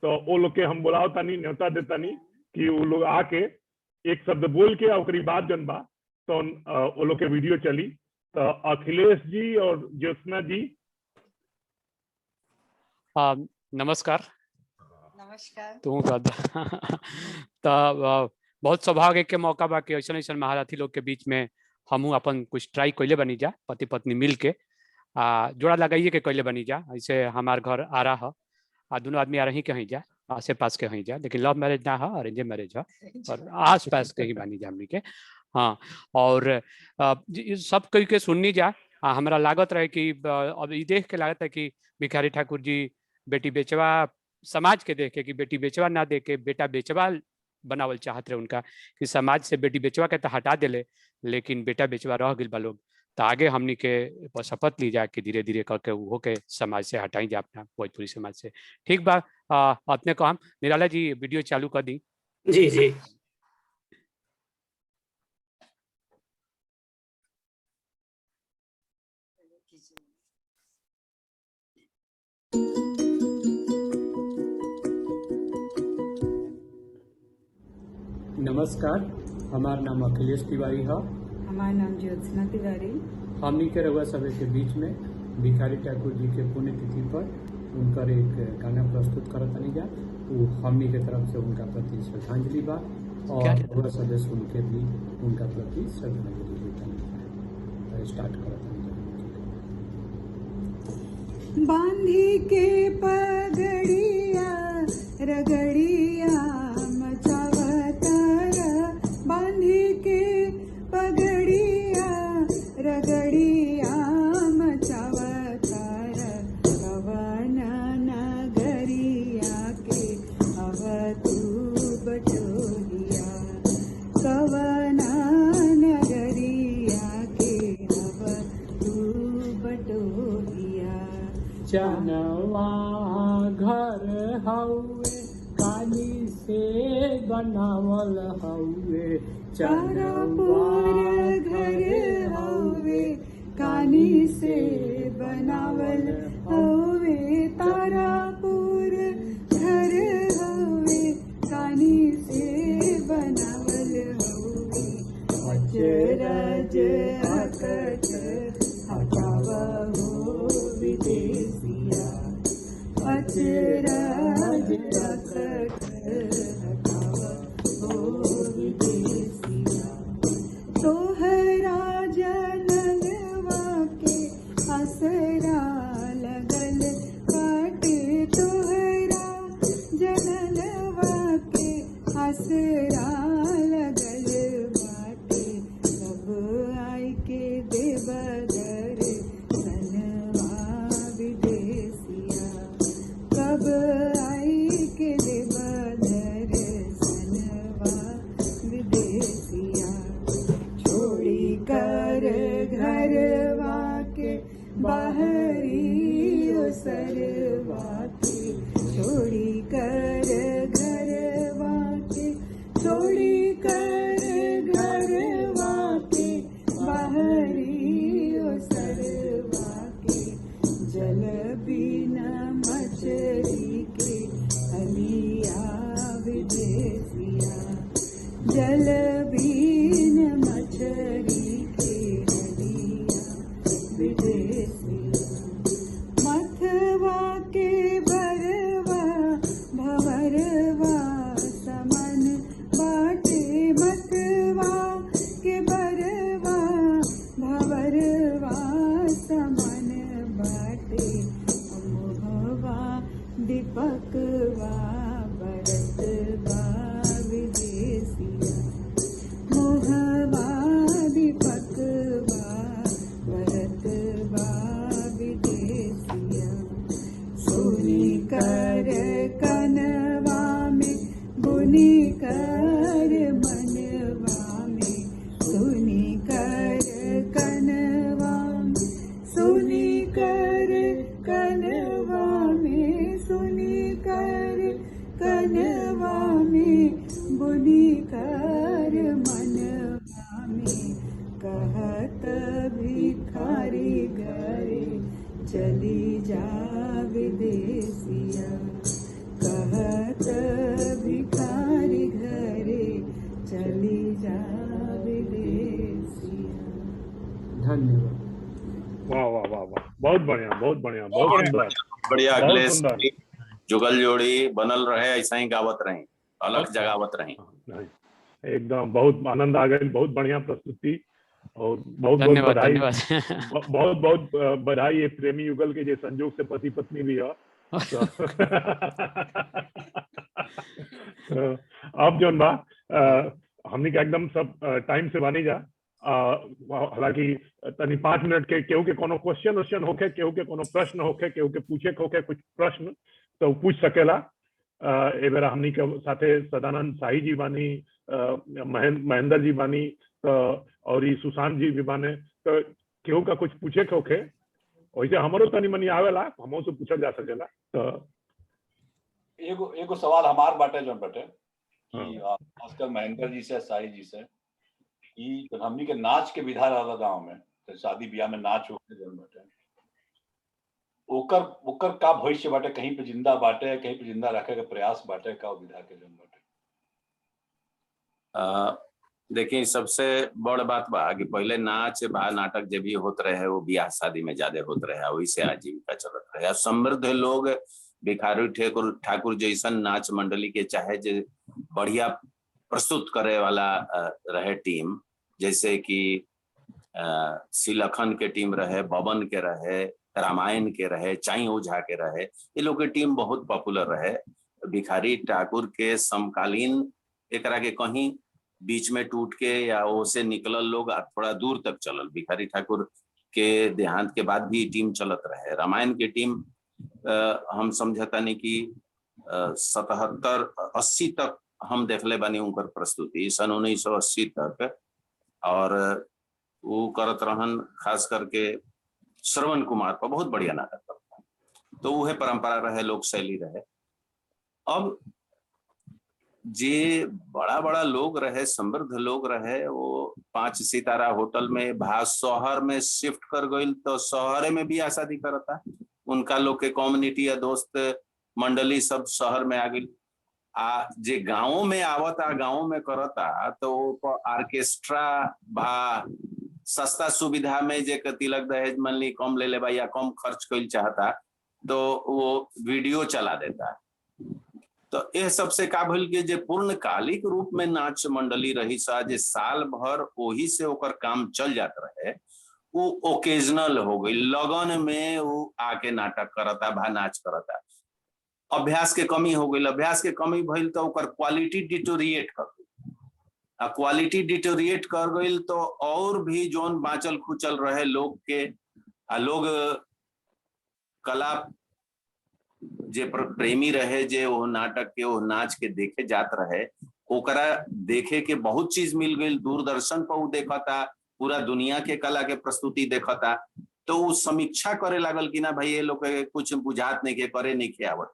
Speaker 2: तो वो लोग के हम बुलाओ तानी, न्योता देतानी कि वो लोग आके एक शब्द बोल के ओकरी बाद जौन बा तो वो लोग के वीडियो चली। तो अखिलेश जी और ज्योत्सना जी।
Speaker 5: नमस्कार।
Speaker 11: नमस्कार।
Speaker 5: तू तो बहुत सौभाग्य के मौका बा कि ऐसा ऐसा महारथी लोग के बीच में हमू अपन कुछ ट्राई कैले बनी जा, पति पत्नी मिल के जोड़ा लगाइए के कैले बनी जा। ऐसे हमार घर आ रहा है, दोनों आदमी आ रही के ही जा, आसे पास के ही जा, लेकिन लव मैरिज ना है, अरेंज मैरिज है, और आस पास के ही बनी जा हमनी के। हाँ, और सब कई के सुननी जा। हमारा लागत रहे कि अब ये देख के लागत है कि भिखारी ठाकुर जी बेटी बेचवा समाज के देख के कि बेटी बेचवा ना दे के बेटा बेचवा बनावल चाहत रहे उनका, कि समाज से बेटी बेचवा के तो हटा देले, लेकिन बेटा बेचवा रह गई बा लोग। तो आगे हमनी के शपथ ली जा कि धीरे धीरे करके वो के समाज से हटाई जा, अपना भोजपुरी समाज से। ठीक बा, अपने को हम निराला जी वीडियो चालू कर दी।
Speaker 13: जी जी।
Speaker 14: नमस्कार, हमार नाम अखिलेश तिवारी है।
Speaker 11: हमारा नाम ज्योत्सना तिवारी।
Speaker 14: हमनी के रउआ सभे के बीच में भिखारी ठाकुर जी के पुण्यतिथि पर उनकर एक गाना प्रस्तुत करतनी जा। वो हमनी के तरफ से उनका प्रति श्रद्धांजलि बा, और रउआ सभे सुन के भी उनका प्रति श्रद्धांजलि देतनी। स्टार्ट करतनी जा।
Speaker 11: बांधी के पगड़िया रगड़िया बांधी के पगड़िया रगड़िया मचावतार, कवन नगरिया के अब तू बटोहिया, कवन नगरिया के अब तू बटोहिया।
Speaker 14: चनवा घर हउए काली से बनावल हउए,
Speaker 11: चारापुर घर हउए कानी से बनावल हउए, तारापुर घर हउए कानी से बनावल हउए। अचरज अकट हटावहो विदेशिया, अचरज अकट हटावहो विदेशिया। तोहरा जननवा के असरा लगल काटे आसरा लगल बाटे कब आई के देवदर सनवा विदेसिया कब आई के देवदर सनवा विदेसिया छोड़ी कर घरवा के बाहरी सरवा के छोड़ी कर घरवा के छोड़ी कर घरवा के बाहरी सरवा के जल बिना मछली के हलिया विदेसिया जल बिन मछली के हलिया विदेसिया मथवा के बरवा भवरवा समन बाटे मथवा के बरवा भवरवा समन बाटे अमुहवा दीपकवा बरतवा विदेसिया मोहवा दीपकवा बरतवा विदेसिया सुनी कर कनवा में बुनी कर मनवा में सुनी कर कनवा में सुनी कर कनवा में सुनी कर कनवा में बुनी कर मनवा में कहत भिखारी घरे चली जा विदेसिया कहत भिखारी घरे चली जा विदेसिया।
Speaker 14: धन्यवाद।
Speaker 2: वाह वाह वाह वाह, बहुत बढ़िया, बहुत बढ़िया, बहुत सुंदर,
Speaker 3: बढ़िया।
Speaker 2: बहुत
Speaker 3: अखिलेश
Speaker 2: सुंदर।
Speaker 3: जुगल जोड़ी बनल रहे, ऐसा ही गावत रहे, अलग जगावत रहे।
Speaker 2: एकदम बहुत आनंद आ गई, बहुत बढ़िया प्रस्तुति और बहुत बहुत
Speaker 5: धन्यवाद
Speaker 2: बधाई,
Speaker 5: धन्यवाद।
Speaker 2: बहुत बहुत बधाई। ये प्रेमी युगल के जो संजोग से पति पत्नी भी है। तो अब जो बा हमने का एकदम सब टाइम से बनी जा। हालांकि तनी 5 मिनट के केहू के कोनो क्वेश्चन होके, केहू के कोनो प्रश्न होके, केहू के पूछे के होके कुछ प्रश्न तो पूछ सकेला। ए बेरा हमनी के साथे सदानंद शाही जी बानी, महेंद्र जी बानी, तो और ई सुशांत जी भी बाने। तो केहू का कुछ पूछे के होके वैसे हमरो तनी मनी आवेला, हमो से पूछल जा सकेला। तो
Speaker 1: एगो सवाल हमार बाटे जौन बाटे कि खासकर महेंद्र जी से, शाही जी से, कि जब हमनी के नाच के विधा रहला गांव में, तो शादी ब्याह में नाच होके जौन बाटे, ओकर का भविष्य बाटे, कहीं पे जिंदा बाटे, कहीं पे जिंदा रखे के प्रयास बाटे, का विधा के जौन बाटे?
Speaker 3: देखिए, सबसे बड़ बात बा कि पहले नाच बा नाटक जब भी होत रहे वो ब्याह शादी में ज्यादा होत रहे, वही से आजीविका चलत रहे। समृद्ध लोग भिखारी ठाकुर जैसन नाच मंडली के चाहे जो बढ़िया प्रस्तुत करे वाला रहे टीम, जैसे कि सिलखन के टीम रहे, बबन के रहे, रामायण के रहे, चाई ओझा के रहे, ये लोग के टीम बहुत पॉपुलर रहे। भिखारी ठाकुर के समकालीन एकरा के कहीं बीच में टूट के या ओसे निकलल लोग थोड़ा दूर तक चलल। भिखारी ठाकुर के देहांत के बाद भी टीम चलत रहे। रामायण के टीम हम समझता नहीं कि 77-80 तक हम देखले बानी उनकर प्रस्तुति, सन 1980 तक। और वो करत रहन खास करके श्रवण कुमार पर बहुत बढ़िया नाटक करता, तो वह परंपरा रहे, लोक शैली रहे। अब जे बड़ा बड़ा लोग रहे, समृद्ध लोग रहे, वो 5 सितारा होटल में शहर में शिफ्ट कर गई, तो शहर में भी शादी करता। उनका लोग के कम्युनिटी या दोस्त मंडली सब शहर में आ गई। जे गाँव में आवता, गाँव में करता, तो ऑर्केस्ट्रा भा सस्ता सुविधा में जे तिलक दहेज मान ली कम ले ले या कम खर्च कर चाहता, तो वो वीडियो चला देता। तो यह सबसे का भइल के जे पूर्णकालिक रूप में नाच मंडली रही सा, जे साल भर वही से ओकर काम चल जात रहे, वो ओकेजनल हो गई। लगन में वो आके नाटक करता, भा नाच करता। अभ्यास के कमी हो गई, अभ्यास के कमी भइल तो ओकर क्वालिटी डिटोरिएट कर गई, आ क्वालिटी डिटोरिएट कर गई तो और भी जोन बाँचल खुचल रहे लोग के, आ लोग कला जे प्रेमी रहे, जे वो नाटक के वो नाच के देखे जात रहे, ओकरा देखे के बहुत चीज मिल गई। दूरदर्शन पर वो देखता, पूरा दुनिया के कला के प्रस्तुति देखता, तो वो समीक्षा करे लागल कि ना भाई ये लोग के कुछ बुझात नहीं के, करे नहीं के आवत,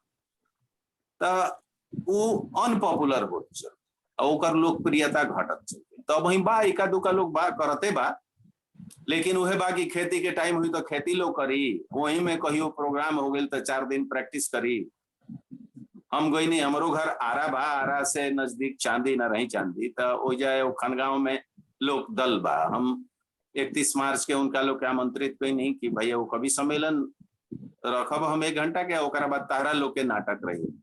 Speaker 3: तो वो अनपॉपुलर हो चल, ओकर लोकप्रियता घटत चल। तब वही बा एका दुका लोग बा करते बा, लेकिन वह बा कि खेती के टाइम हुई तो खेती लोग करी, वही में कहियो प्रोग्राम हो गई तो 4 दिन प्रैक्टिस करी। हम गई नहीं, हमारो घर आरा बा, आरा से नजदीक चांदी ना रही चांदी, तो ओ जाए वो खनगांव में लोक दल बा। हम 31 मार्च के उनका लोग के आमंत्रित कई नहीं कि भैया वो कवि सम्मेलन रखब हम 1 घंटा के, ओकरा बाद तारा लोग के नाटक रही।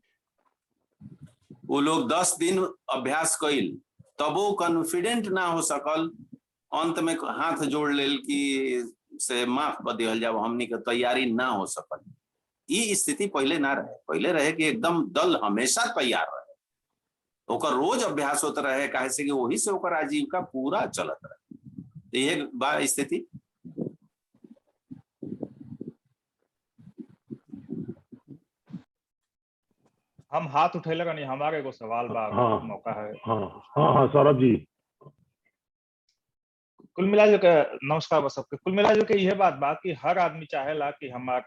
Speaker 3: वो लोग 10 दिन अभ्यास कइल, तब वो कॉन्फिडेंट ना हो सकल, अंत में हाथ जोड़ लेल कि से माफ कर दिया जाओ, हमनी के तैयारी ना हो सकल। ये स्थिति पहले ना रहे, पहले रहे कि एकदम दल हमेशा तैयार रहे, ओकर रोज अभ्यास होता रहे, काहे से कि वही से ओकर आजीविका पूरा चलत रहे। ये बा स्थिति।
Speaker 13: हम हाथ उठेले का नहीं, हमारे एगो सवाल बा,
Speaker 2: हाँ,
Speaker 13: मौका है।
Speaker 2: हाँ सौरभ जी।
Speaker 13: कुल मिला जो के नमस्कार बा सबके। कुल मिला जो के यह बात बा कि हर आदमी चाहेला कि हमार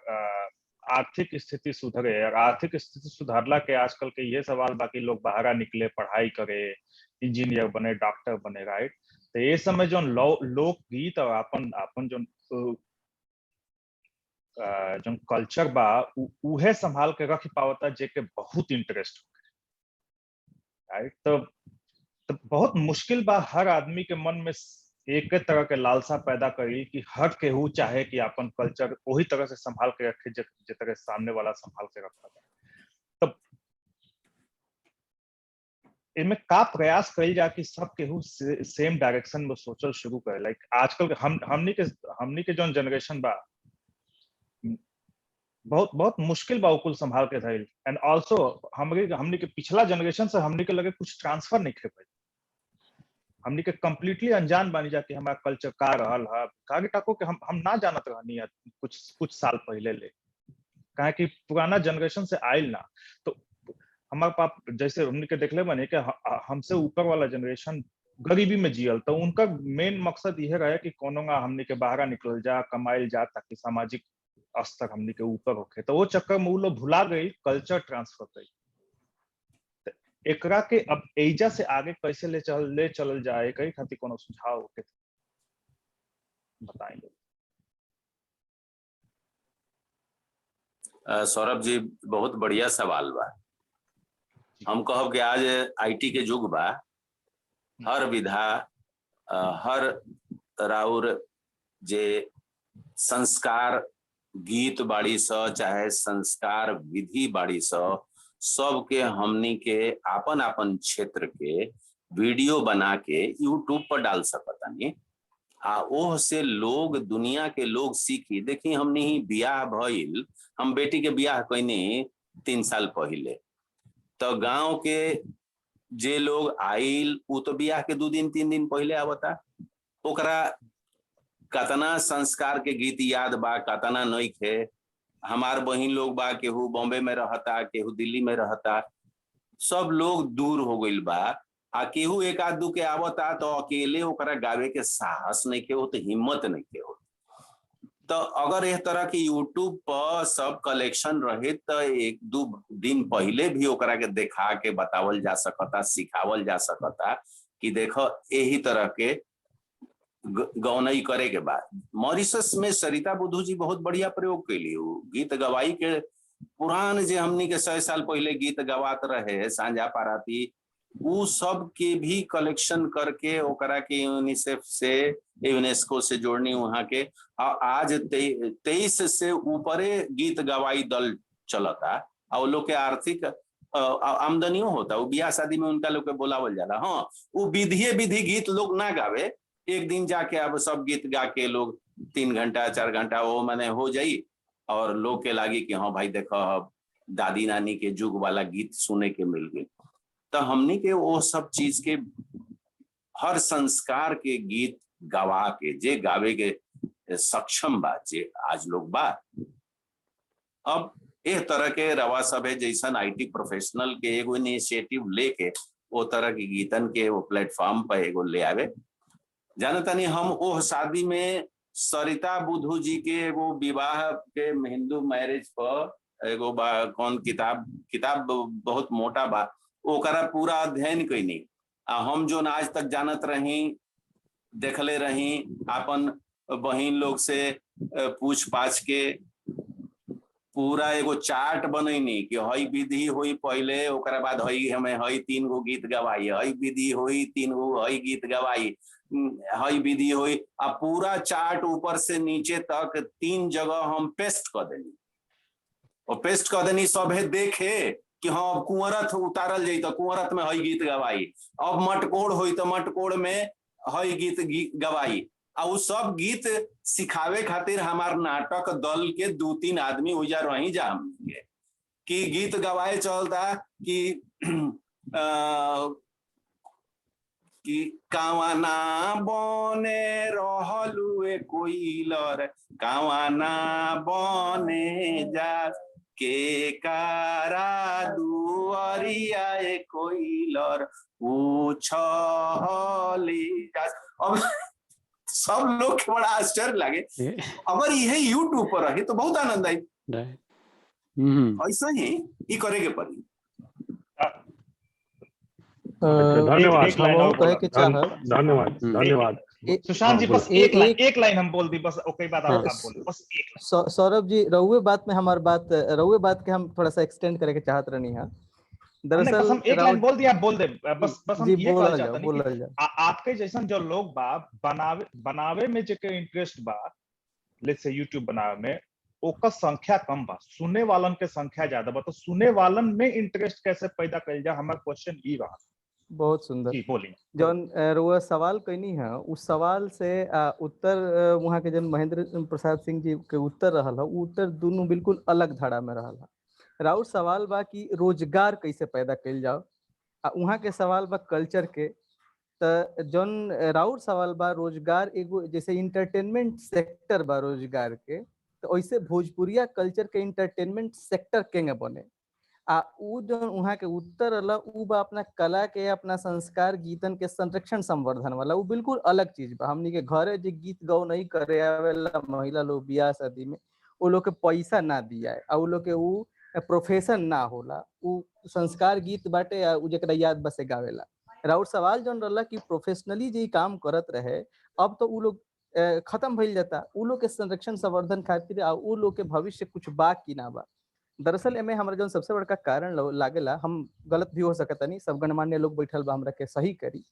Speaker 13: आर्थिक स्थिति सुधरे, और आर्थिक स्थिति सुधारला के आजकल के ये सवाल बा कि लोग बाहर निकले, पढ़ाई करे, इंजीनियर बने, डॉक्टर बने, राइट। तो ये समय जो लोक गीत और अपन जो कल्चर बा उहे संभाल के रख पावता, जेके बहुत इंटरेस्ट हो, राइट। तो बहुत मुश्किल बा हर आदमी के मन में एक तरह के लालसा पैदा करी कि हर केहू चाहे कि अपन कल्चर वही तरह से संभाल के रखे जिस तरह सामने वाला संभाल के रखा था। तब इनमें का प्रयास करी जा कि सब केहू सेम डायरेक्शन में सोचल शुरू करे। लाइक आजकल हमनी के जो जनरेशन बा बहुत मुश्किल बा कुल संभाल के धइल। एंड आल्सो हमनी के पिछला जनरेशन से हमनी के लगे कुछ ट्रांसफर नहीं कर पाई, हमनी के कंप्लीटली अनजान बानी जाके हमारा कल्चर का रहल है, कागे टाको के हम ना जानत रहनी है कुछ साल पहले ले, काहे कि पुराना जनरेशन से आइल ना। तो हमारे पाप जैसे हमनी के देखले बने कि हमसे ऊपर वाला जनरेशन गरीबी में जियल, तो उनका मेन मकसद यह रहे कि कोनो हमनी के बाहर निकल जा, कमाइल जा, ताकि सामाजिक स्तर हमनी के ऊपर होके। तो वो चक्कर में वो लोग भुला गई, कल्चर ट्रांसफर गई। एकरा के अब एजा से आगे कैसे ले चलल जाए, कई खातिर कोनो सुझाव के बताएंगे?
Speaker 3: सौरभ जी बहुत बढ़िया सवाल बा। हम कहब कि आज आईटी के युग बा, हर विधा हर राउर जे संस्कार गीत बाड़ी स, चाहे संस्कार विधि बाड़ी स, सबके हमनी के आपन आपन क्षेत्र के वीडियो बना के यूट्यूब पर डाल सकतानी, आ ओह से लोग, दुनिया के लोग सीखी। देखी हमनी ही बियाह भइल, हम बेटी के बियाह कईनी 3 साल पहले, तो गांव के जे लोग आइल उ तो बियाह के 2 दिन 3 दिन पहले आवता, ओकरा कतना संस्कार के गीत याद बा, कतना नइखे। हमार बहिन लोग बा, केहू बॉम्बे में रहता, केहू दिल्ली में रहता, सब लोग दूर हो गइल बा। आ केहू एक आध दू के आवता तो अकेले ओकरा गावे के साहस नहीं के हो, तो हिम्मत नहीं के हो। तो अगर इस तरह की यूट्यूब पर सब कलेक्शन रहे तो 1-2 दिन पहले भी ओकरा के देखा के बतावल जा सकता, सिखावल जा सकता कि देखो यही तरह के गौनई करे के बाद। मॉरिशस में सरिता बुद्धू जी बहुत बढ़िया प्रयोग कैली, गीत गवाई के पुरान जे हमनी के 100 साल पहले गीत गवात रहे सांझा पाराती, वो सब के भी कलेक्शन करके ओकरा के यूनिसेफ से, यूनेस्को से जोड़नी वहां के। आज 23 से ऊपरे गीत गवाई दल चलता, और लोग के आर्थिक आमदनियों होता। वो बियाह शादी में उनका लोग के बोलावल जाला। हाँ, वो विधि गीत लोग ना गावे, एक दिन जाके अब सब गीत गा के लोग 3 घंटा 4 घंटा वो माने हो जाई, और लोग के लागी कि हाँ भाई देखो दादी नानी के जुग वाला गीत सुने के मिल गए। तो हमनी के वो सब चीज के हर संस्कार के गीत गवा के जे गावे के सक्षम बा जे आज लोग बा। अब एक तरह के रवा सब है जैसन आईटी प्रोफेशनल के एगो इनिशिएटिव लेके वो तरह के गीतन के वो प्लेटफॉर्म पर एगो ले आवे। जानता नहीं हम वो शादी में सरिता बुधू जी के एगो विवाह के हिंदू मैरिज पर एगो कौन किताब बहुत मोटा बा ओकरा पूरा अध्ययन कैनी। हम जो आज तक जानत रही देखले रही अपन बहिन लोग से पूछ पाछ के पूरा एगो चार्ट बनैनी कि हई विधि हुई पहले ओकरा बाद हई हमें हई 3 गो गीत गवाई, हई विधि हुई 3 गो हई गीत गवाई, हई विधि हुई। आ पूरा चार्ट ऊपर से नीचे तक 3 जगह हम पेस्ट कर देनी और पेस्ट कर देनी सभे देखे कि हाँ कुंवरत उतारल जाई तो कुंवरत में हई गीत गवाई, अब मटकोड़ हुई तो मटकोड़ में हई गीत गवाई। और वो सब गीत सिखावे खातिर हमार नाटक दल के 2-3 आदमी उजा रही जा कि गीत गवाए चलता कि कावाना बने रहलुए कोइलर कावाना बने जा के कारा दुआरिया कोइलर उछली जा। अब सब लोग के बड़ा आश्चर्य लगे। अगर यह यूट्यूब पर रहे तो बहुत आनंद आई। ऐसा ही ये करे के पड़ी।
Speaker 2: धन्यवाद
Speaker 13: धन्यवाद
Speaker 2: धन्यवाद
Speaker 13: सुशांत जी। बस एक लाइन हम बोल दी बस ओके बाद आप बोले बस एक लाइन।
Speaker 9: सौरभ जी रउए बात में हमार बात रउए बात के हम थोड़ा सा एक्सटेंड करे के चाहत रहनी है।
Speaker 13: दरअसल हम एक लाइन बोल दिया आप बोल दे बस हम ये कहना चाहते हैं कि आपके जैसन जो लोग बा बनावे में जेके इंटरेस्ट बा लेट्स से यूट्यूब बनावे में ओकर संख्या कम बा, सुने वालन के संख्या ज्यादा बा। तो सुने वालन में इंटरेस्ट कैसे पैदा कइल जा हमार क्वेश्चन ई बा।
Speaker 9: बहुत सुंदर
Speaker 13: जी बोली
Speaker 9: जौन रुआ सवाल कैनी है उस सवाल से उत्तर वहाँ के जन महेंद्र प्रसाद सिंह जी के उत्तर रहल है उत्तर दोनों बिल्कुल अलग धारा में रहल है। राउर सवाल बा कि रोजगार कैसे पैदा कइल जाओ आ वहाँ के सवाल बा कल्चर के। तो जौन राउर सवाल बा रोजगार एगो जैसे इंटरटेनमेंट सेक्टर बा रोजगार के, तो वैसे भोजपुरिया कल्चर के इंटरटेनमेंट सेक्टर केंगे बने आ उ जो वहाँ के उत्तर अला उ बा अपना कला के अपना संस्कार गीतन के संरक्षण संवर्धन वाला। उ बिल्कुल अलग चीज बा। हमनी के घरे जो गीत गौ नहीं करे आवेला महिला लोग बियाह शादी में वो लोग के पैसा ना दिया है आ उ लोग के उ प्रोफेशन ना होला, उ संस्कार गीत बाटे आ उ जकरा याद बसे गावेला। राउर सवाल जौन रहला कि प्रोफेशनली जे काम करत रहे अब तो उ लोग खत्म भइल जाता, उ लोग के संरक्षण संवर्धन खातिर आ उ लोग के भविष्य कुछ बा कि ना बा। दरअसल एमे हमारा जो सबसे बड़का कारण लागेला, हम गलत भी हो सकता नहीं, सब गणमान्य लोग बैठल बा हमरा के सही करी।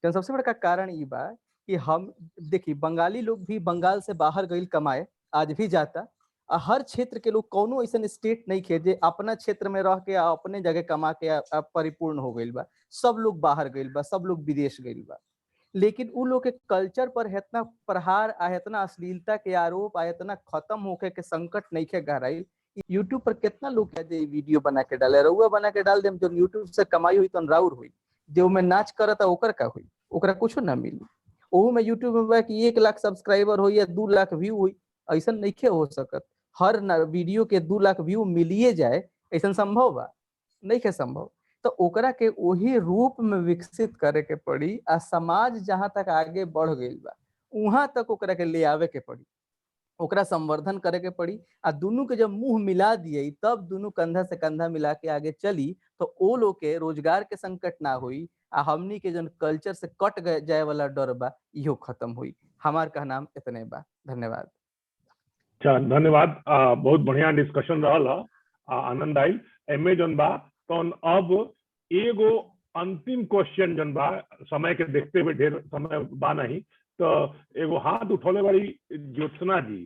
Speaker 9: जन सबसे बड़का कारण ई बा कि हम देखी बंगाली लोग भी बंगाल से बाहर गइल कमाए आज भी जाता। हर क्षेत्र के लोग कोनो ऐसा स्टेट नहीं खे जे अपना क्षेत्र में रह के अपने जगह कमा के परिपूर्ण हो गइल बा। सब लोग बाहर गइल बा, सब लोग विदेश गइल बा। लेकिन उ लोग के कल्चर पर इतना प्रहार आ इतना अश्लीलता के आरोप आ इतना खत्म होके के संकट नहीं खे गहराई। यूट्यूब पर कितना लोग वीडियो बना के डाले, रउआ बना के डाल देम जो यूट्यूब से कमाई हुई तो राउर हुई, जो में नाच करता ओकर का हुई, ओकरा कुछ ना मिली। ओहू में यूट्यूब में बा कि 1 लाख सब्सक्राइबर हो या 2 लाख व्यू हुई, ऐसा नहीं खे हो सकत। हर वीडियो के 2 लाख व्यू मिलिए जाए ऐसा संभव बा? नहीं खे संभव। तो ओकरा के वही रूप में विकसित करे के पड़ी आ समाज जहाँ तक आगे बढ़ गई बा वहां तक ओकरा के ले आवे के पड़ी, ओकरा संवर्धन करे के पड़ी। आ दोनों के जब मुंह मिला दिए तब दोनों कंधा से कंधा मिला के आगे चली तो ओ लोग के रोजगार के संकट ना हुई आ हमनी के जन कल्चर से कट जाए वाला डर बा इहो खत्म हुई। हमार कहना इतने बा। धन्यवाद।
Speaker 2: अच्छा धन्यवाद। बहुत बढ़िया डिस्कशन रहा, आनंद आई। एमे जन बा तो अब एगो अंतिम क्वेश्चन जन बा, समय के देखते हुए ढेर समय बा नहीं, तो एगो हाथ उठौले वाली ज्योत्सना जी।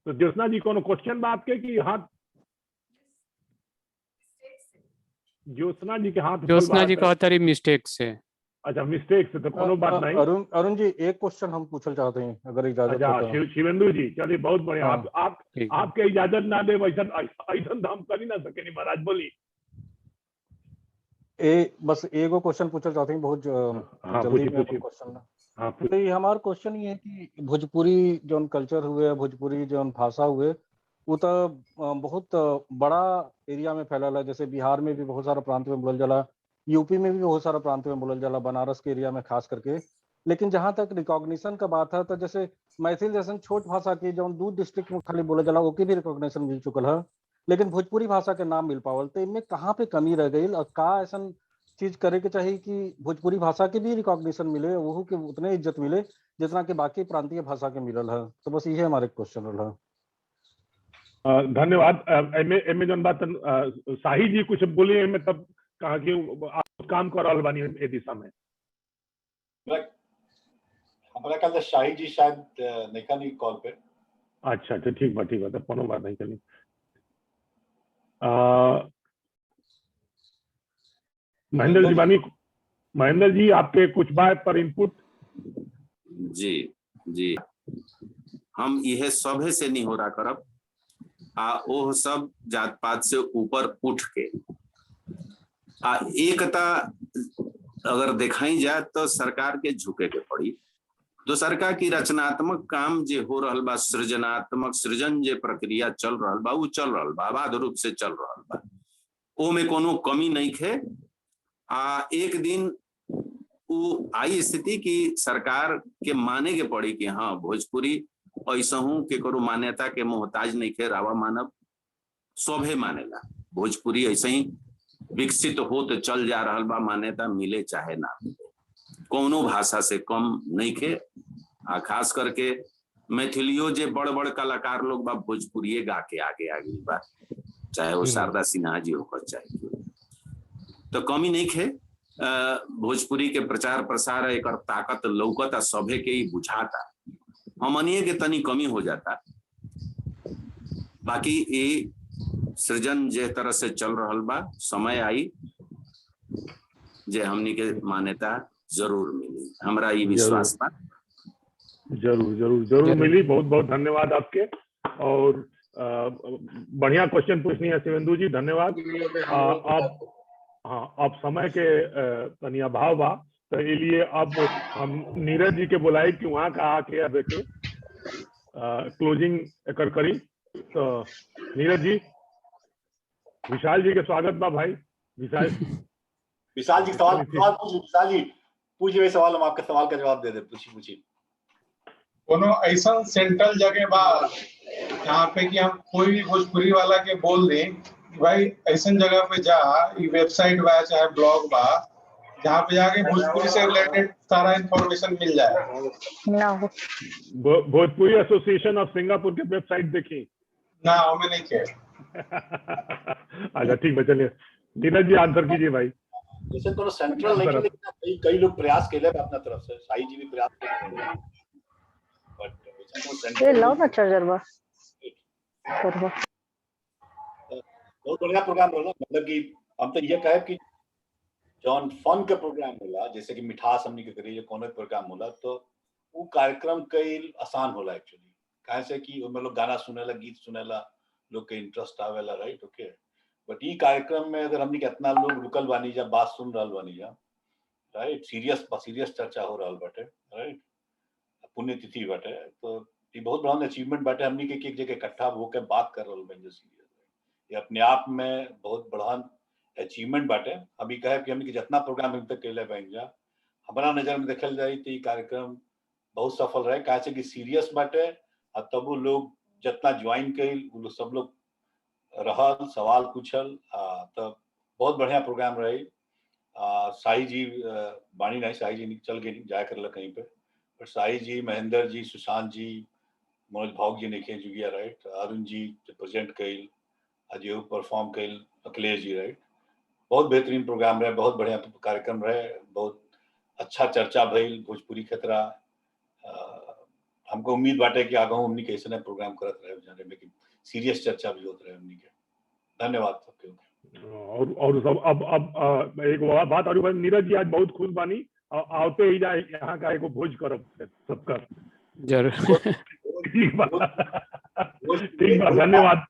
Speaker 2: तो ज्योत्सना जी कोनो क्वेश्चन बा आपके कि हाथ? ज्योत्सना जी के हाथ
Speaker 5: ज्योत्सना जी कहता रही मिस्टेक से।
Speaker 2: अच्छा मिस्टेक से तो कोनो बात नहीं।
Speaker 13: अरुण जी एक क्वेश्चन हम पूछना चाहते हैं अगर इजाजत हो
Speaker 2: अच्छा
Speaker 13: तो।
Speaker 2: शिवेंदु जी चलिए बहुत बढ़िया।
Speaker 13: हाँ।
Speaker 2: आपके इजाजत ना दे वैसा तो हम कर ही ना सके नहीं महाराज बोली।
Speaker 13: बस एगो क्वेश्चन पूछना चाहते हैं बहुत जल्दी में क्वेश्चन। तो ये हमारा क्वेश्चन ये है कि भोजपुरी जो कल्चर हुए भोजपुरी जो भाषा हुए वो तो बहुत बड़ा एरिया में फैलल है। जैसे बिहार में भी बहुत सारा प्रांत में बोलल जाला, यूपी में भी बहुत सारा प्रांत में बोलल जाला, बनारस के एरिया में खास करके। लेकिन जहाँ तक रिकॉग्निशन का बात है तो जैसे मैथिल जैसे छोट भाषा की जो 2 डिस्ट्रिक्ट में खाली बोला जाला ओके भी रिकॉग्निशन मिल चुकल है, लेकिन भोजपुरी भाषा के नाम मिल पावल। तो इनमें कहाँ पे कमी रह गई और का ऐसा चीज करे के चाहिए कि भोजपुरी भाषा के भी रिकॉग्निशन मिले, वो के उतने इज्जत मिले जितना कि बाकी प्रांतीय भाषा के मिलल है। तो बस ये हमारे क्वेश्चन रहा।
Speaker 2: धन्यवाद। एमे जन बात शाही जी कुछ बोले एमे तब कहा कि आप काम कर रहा बानी ए दिशा में।
Speaker 1: हमारा ख्याल शाही जी शायद नहीं कॉल पे।
Speaker 2: अच्छा ठीक बात है कोनो बात नहीं चली। महेंद्र जी आपके कुछ बात पर इनपुट।
Speaker 3: जी हम यह सभे से नहीं हो रहा करब ओह सब जात पात से ऊपर उठ के एकता अगर दिखाई जाए तो सरकार के झुके के पड़ी। तो सरकार की रचनात्मक काम जे हो रहा बा, सृजनात्मक सृजन जे प्रक्रिया चल रहा बा वो चल रहा बा, अबाध रूप से चल रहा बा, ओ में कोनो कमी नहीं है। एक दिन वो आई स्थिति की सरकार के माने के पड़ी कि हाँ भोजपुरी ऐसा हूं के करो मान्यता के मोहताज नहीं खे, रावा मानव सभे मानेला भोजपुरी ऐसे ही विकसित हो तो चल जा रहा बा, मान्यता मिले चाहे ना मिले, कोनो भाषा से कम नहीं खे। खास करके मैथिलियों जे बड़ बड़ कलाकार लोग बा भोजपुरी गा के आगे बा, चाहे वो शारदा सिन्हा जी होकर चाहे, तो कमी नहीं खे। भोजपुरी के प्रचार प्रसार एक ताकत लौकता सभे के ही बुझाता, हमनिए के तनी कमी हो जाता। बाकी ये सृजन जे तरह से चल रहा बा, समय आई जे हमनी के मान्यता जरूर मिली, हमरा ये विश्वास बा।
Speaker 2: जरूर मिली। बहुत बहुत धन्यवाद आपके। और बढ़िया क्वेश्चन पूछनी है शिवेंदु जी, धन्यवाद। अब समय के तनी अभाव बा तो इसलिए अब हम नीरज जी के बुलाई कि वहाँ का आके अब क्लोजिंग कर करी। तो नीरज जी, विशाल जी के स्वागत बा भाई। विशाल
Speaker 1: जी सवाल पूछिए। विशाल जी पूछिए सवाल, हम आपके सवाल का जवाब दे दे। पूछिए।
Speaker 15: कोनो ऐसा सेंट्रल जगह बा जहाँ पे कि हम कोई भी भोजपुरी वाला के बोल दें भाई ऐसा जगह पे जा, वेबसाइट बा चाहे ब्लॉग बा जहाँ पे जाके भोजपुरी से रिलेटेड सारा इंफॉर्मेशन मिल जाए।
Speaker 2: भोजपुरी एसोसिएशन ऑफ सिंगापुर के वेबसाइट देखी
Speaker 15: ना, हमें नहीं किया।
Speaker 2: अच्छा ठीक है, चलिए नीरज जी आंसर कीजिए भाई।
Speaker 1: जैसे तो सेंट्रल नहीं, लेकिन कई लोग प्रयास के लिए अपना तरफ से, साई जी भी प्रयास कर रहे हैं, बट
Speaker 16: ये लो ना चार्जर
Speaker 1: बहुत बढ़िया प्रोग्राम होला। मतलब कि हम तो ये कहे कि जौन फन के प्रोग्राम होला, जैसे कि मिठास हमनी के करिए कोनो प्रोग्राम होला, तो वो कार्यक्रम कई आसान होला एक्चुअली, काहे से कि उनमें लोग गाना सुनेला, गीत सुनेला, लोग के इंटरेस्ट आवेला, राइट। ओके, बट ये कार्यक्रम में अगर हमनी के इतना लोग रुकल बानी जा, बात सुन रहल बानी जा, राइट, सीरियस चर्चा हो रहल बाटे, राइट, पुण्यतिथि बाटे, तो ये बहुत बड़ा अचीवमेंट बाटे हमनी के एक जगह इकट्ठा होकर बात कर रहल बानी सीरियस। ये अपने आप में बहुत बड़ा अचीवमेंट बाटे। अभी कहे कि हमनी के जितना प्रोग्राम हम तक कैले बन जा, हमारा नजर में देखल जाए तो ये कार्यक्रम बहुत सफल रहे, काहे कि सीरियस बाटे। और तब वो लोग जितना ज्वाइन कइल, वो सब लोग रहल, सवाल पूछल, तब बहुत बढ़िया प्रोग्राम रही। साई जी बाणी नहीं, साई जी चल गए जाया कर कहीं पे, बट साई जी, महेंद्र जी, सुशांत जी, मनोज भाव जी ने जुगिया, राइट, अरुण जी प्रेजेंट कइल, अजय परफॉर्म कइल, अखिलेश जी, राइट। बहुत बेहतरीन प्रोग्राम रहे, बहुत बढ़िया कार्यक्रम रहे, बहुत अच्छा चर्चा भइल भोजपुरी खतरा। हमको उम्मीद बाटे कि आगे हमनी के ऐसे प्रोग्राम करत रहे जाने में कि सीरियस चर्चा भी होत रहे हमनी के। धन्यवाद सबके।
Speaker 2: और सब अब एक बात और नीरज जी आज बहुत खुश बानी, आवते ही जाए यहाँ का एगो भोज करब सबका।
Speaker 5: जरूर।
Speaker 2: ठीक बा, ठीक बा, धन्यवाद।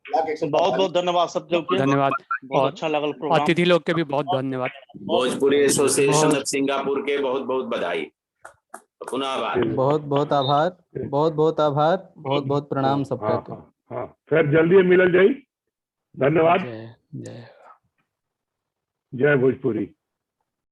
Speaker 7: बहुत बहुत धन्यवाद सब लोग के।
Speaker 5: धन्यवाद।
Speaker 7: बहुत अच्छा लगल प्रोग्राम।
Speaker 5: अतिथि लोग के भी बहुत धन्यवाद।
Speaker 3: भोजपुरी एसोसिएशन ऑफ सिंगापुर के बहुत बहुत बधाई। पुनः आभार।
Speaker 9: बहुत बहुत आभार, बहुत बहुत आभार, बहुत बहुत प्रणाम सबका।
Speaker 2: हाँ, फिर जल्दी मिलल जाई। धन्यवाद।
Speaker 5: जय
Speaker 2: जय भोजपुरी।